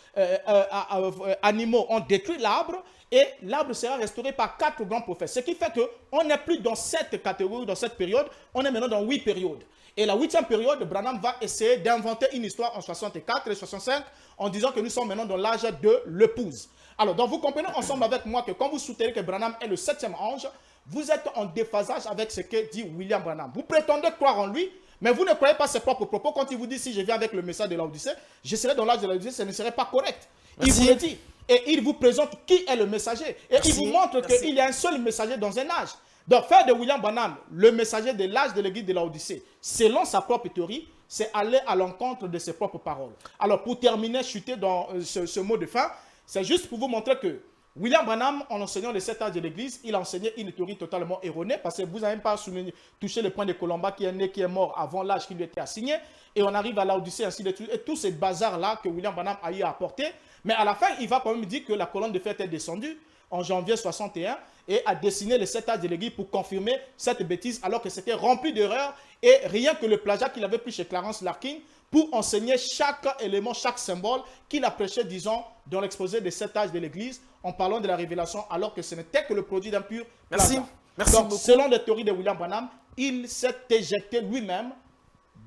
animaux ont détruit l'arbre et l'arbre sera restauré par 4 grands prophètes. Ce qui fait qu'on n'est plus dans cette catégorie, dans cette période, on est maintenant dans 8 périodes. Et la 8e période, Branham va essayer d'inventer une histoire en 64 et 65 en disant que nous sommes maintenant dans l'âge de l'épouse. Alors, donc vous comprenez ensemble avec moi que quand vous soutenez que Branham est le 7e ange, vous êtes en déphasage avec ce que dit William Branham. Vous prétendez croire en lui, mais vous ne croyez pas ses propres propos. Quand il vous dit si je viens avec le message de l'Odyssée, je serai dans l'âge de l'Odyssée, ce ne serait pas correct. Il vous le dit. Et il vous présente qui est le messager. Et il vous montre qu'il y a un seul messager dans un âge. Donc, faire de William Branham le messager de l'âge de l'Église de l'Odyssée, selon sa propre théorie, c'est aller à l'encontre de ses propres paroles. Alors, pour terminer, chuter dans ce mot de fin, c'est juste pour vous montrer que William Branham, en enseignant les 7 âges de l'Église, il a enseigné une théorie totalement erronée parce que vous n'avez même pas touché le point de Colomba qui est né, qui est mort avant l'âge qui lui était assigné. Et on arrive à l'Odyssée, ainsi de suite. Et tous ces bazars-là que William Branham a eu à apporter. Mais à la fin, il va quand même dire que la colonne de fer est descendue en janvier 61 et a dessiné les 7 âges de l'Église pour confirmer cette bêtise alors que c'était rempli d'erreurs et rien que le plagiat qu'il avait pris chez Clarence Larkin pour enseigner chaque élément, chaque symbole qu'il a prêché, disons, dans l'exposé des 7 âges de l'Église en parlant de la révélation alors que ce n'était que le produit d'un pur plagiat. Merci Donc, beaucoup. selon les théories de William Branham, il s'est éjecté lui-même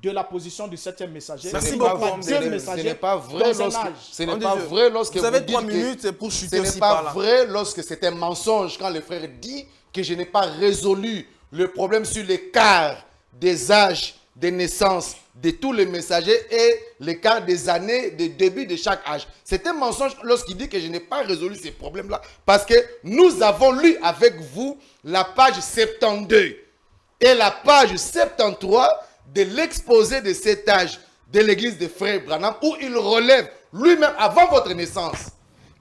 de la position du 7e messager. Merci Il beaucoup. n'y a pas deux messagers Ce n'est pas vrai dans un lorsque, âge. ce n'est pas vrai lorsque vous avez dites 3 que minutes pour chuter ce n'est aussi par pas là. vrai lorsque c'est un mensonge quand le frère dit que je n'ai pas résolu le problème sur l'écart des âges de naissance de tous les messagers et l'écart des années de début de chaque âge. C'est un mensonge lorsqu'il dit que je n'ai pas résolu ces problèmes-là parce que nous avons lu avec vous la page 72 et la page 73 de l'exposé de cet âge de l'église de Frère Branham où il relève lui-même avant votre naissance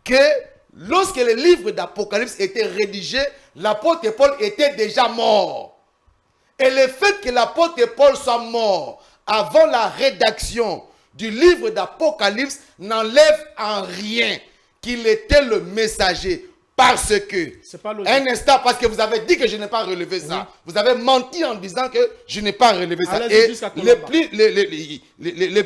que lorsque le livre d'Apocalypse était rédigé, l'apôtre Paul était déjà mort. Et le fait que l'apôtre Paul soit mort avant la rédaction du livre d'Apocalypse n'enlève en rien qu'il était le messager. Parce que, un instant, parce que vous avez dit que je n'ai pas relevé ça. Oui. Vous avez menti en disant que je n'ai pas relevé ça. Et les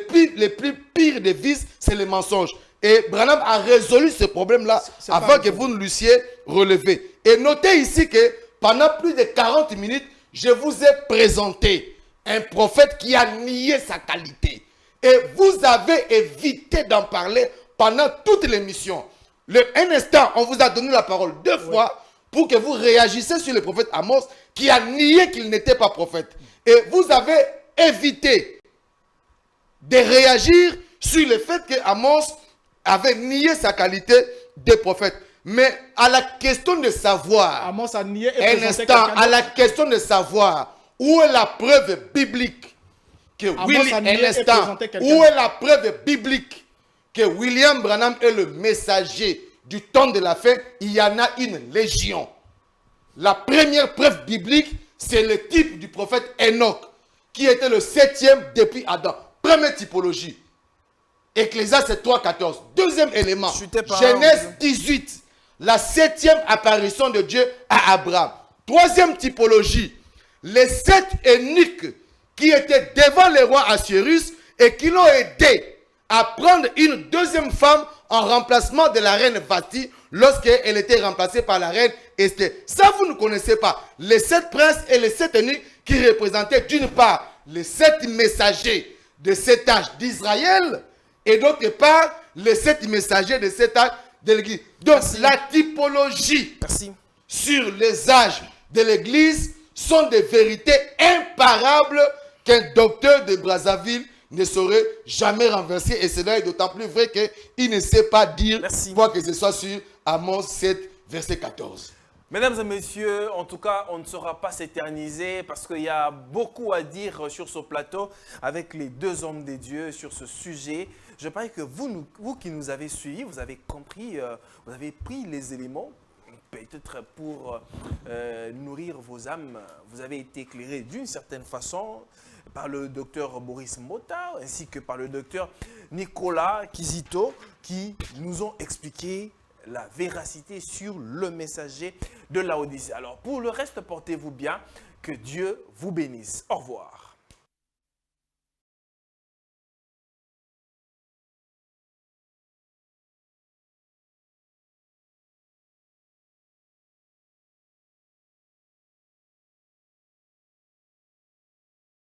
plus pires des vices, c'est les mensonges. Et Branham a résolu ce problème-là avant que vous ne l'eussiez relevé. Et notez ici que pendant plus de 40 minutes, je vous ai présenté un prophète qui a nié sa qualité. Et vous avez évité d'en parler pendant toute l'émission. Un instant, on vous a donné la parole 2 fois pour que vous réagissiez sur le prophète Amos qui a nié qu'il n'était pas prophète. Et vous avez évité de réagir sur le fait que Amos avait nié sa qualité de prophète. Mais à la question de savoir, Amos a nié et un présenté instant, quelqu'un à la d'autre. question de savoir où est la preuve biblique que Amos a nié et présenté quelqu'un où est la preuve biblique que William Branham est le messager du temps de la fin, il y en a une légion. La première preuve biblique, c'est le type du prophète Enoch, qui était le 7e depuis Adam. Première typologie. Ecclésiaste 3,14. Deuxième élément, Genèse 18, la 7e apparition de Dieu à Abraham. Troisième typologie, les 7 eunuques qui étaient devant le roi Assuérus et qui l'ont aidé à prendre une deuxième femme en remplacement de la reine Vati lorsqu'elle était remplacée par la reine Esther. Ça, vous ne connaissez pas. Les 7 princes et les 7 eunuques qui représentaient d'une part les 7 messagers de cet âge d'Israël et d'autre part les 7 messagers de cet âge de l'Église. Donc la typologie sur les âges de l'Église sont des vérités imparables qu'un docteur de Brazzaville ne saurait jamais renverser. Et cela est d'autant plus vrai qu'il ne sait pas dire quoi que ce soit sur Amos 7, verset 14. Mesdames et messieurs, en tout cas, on ne saura pas s'éterniser parce qu'il y a beaucoup à dire sur ce plateau avec les 2 hommes de Dieu sur ce sujet. Je parie que vous qui nous avez suivis, vous avez compris, vous avez pris les éléments peut-être pour nourrir vos âmes. Vous avez été éclairés d'une certaine façon par le docteur Boris Mota ainsi que par le docteur Nicolas Kizito qui nous ont expliqué la véracité sur le messager de Laodicée. Alors pour le reste, portez-vous bien, que Dieu vous bénisse. Au revoir.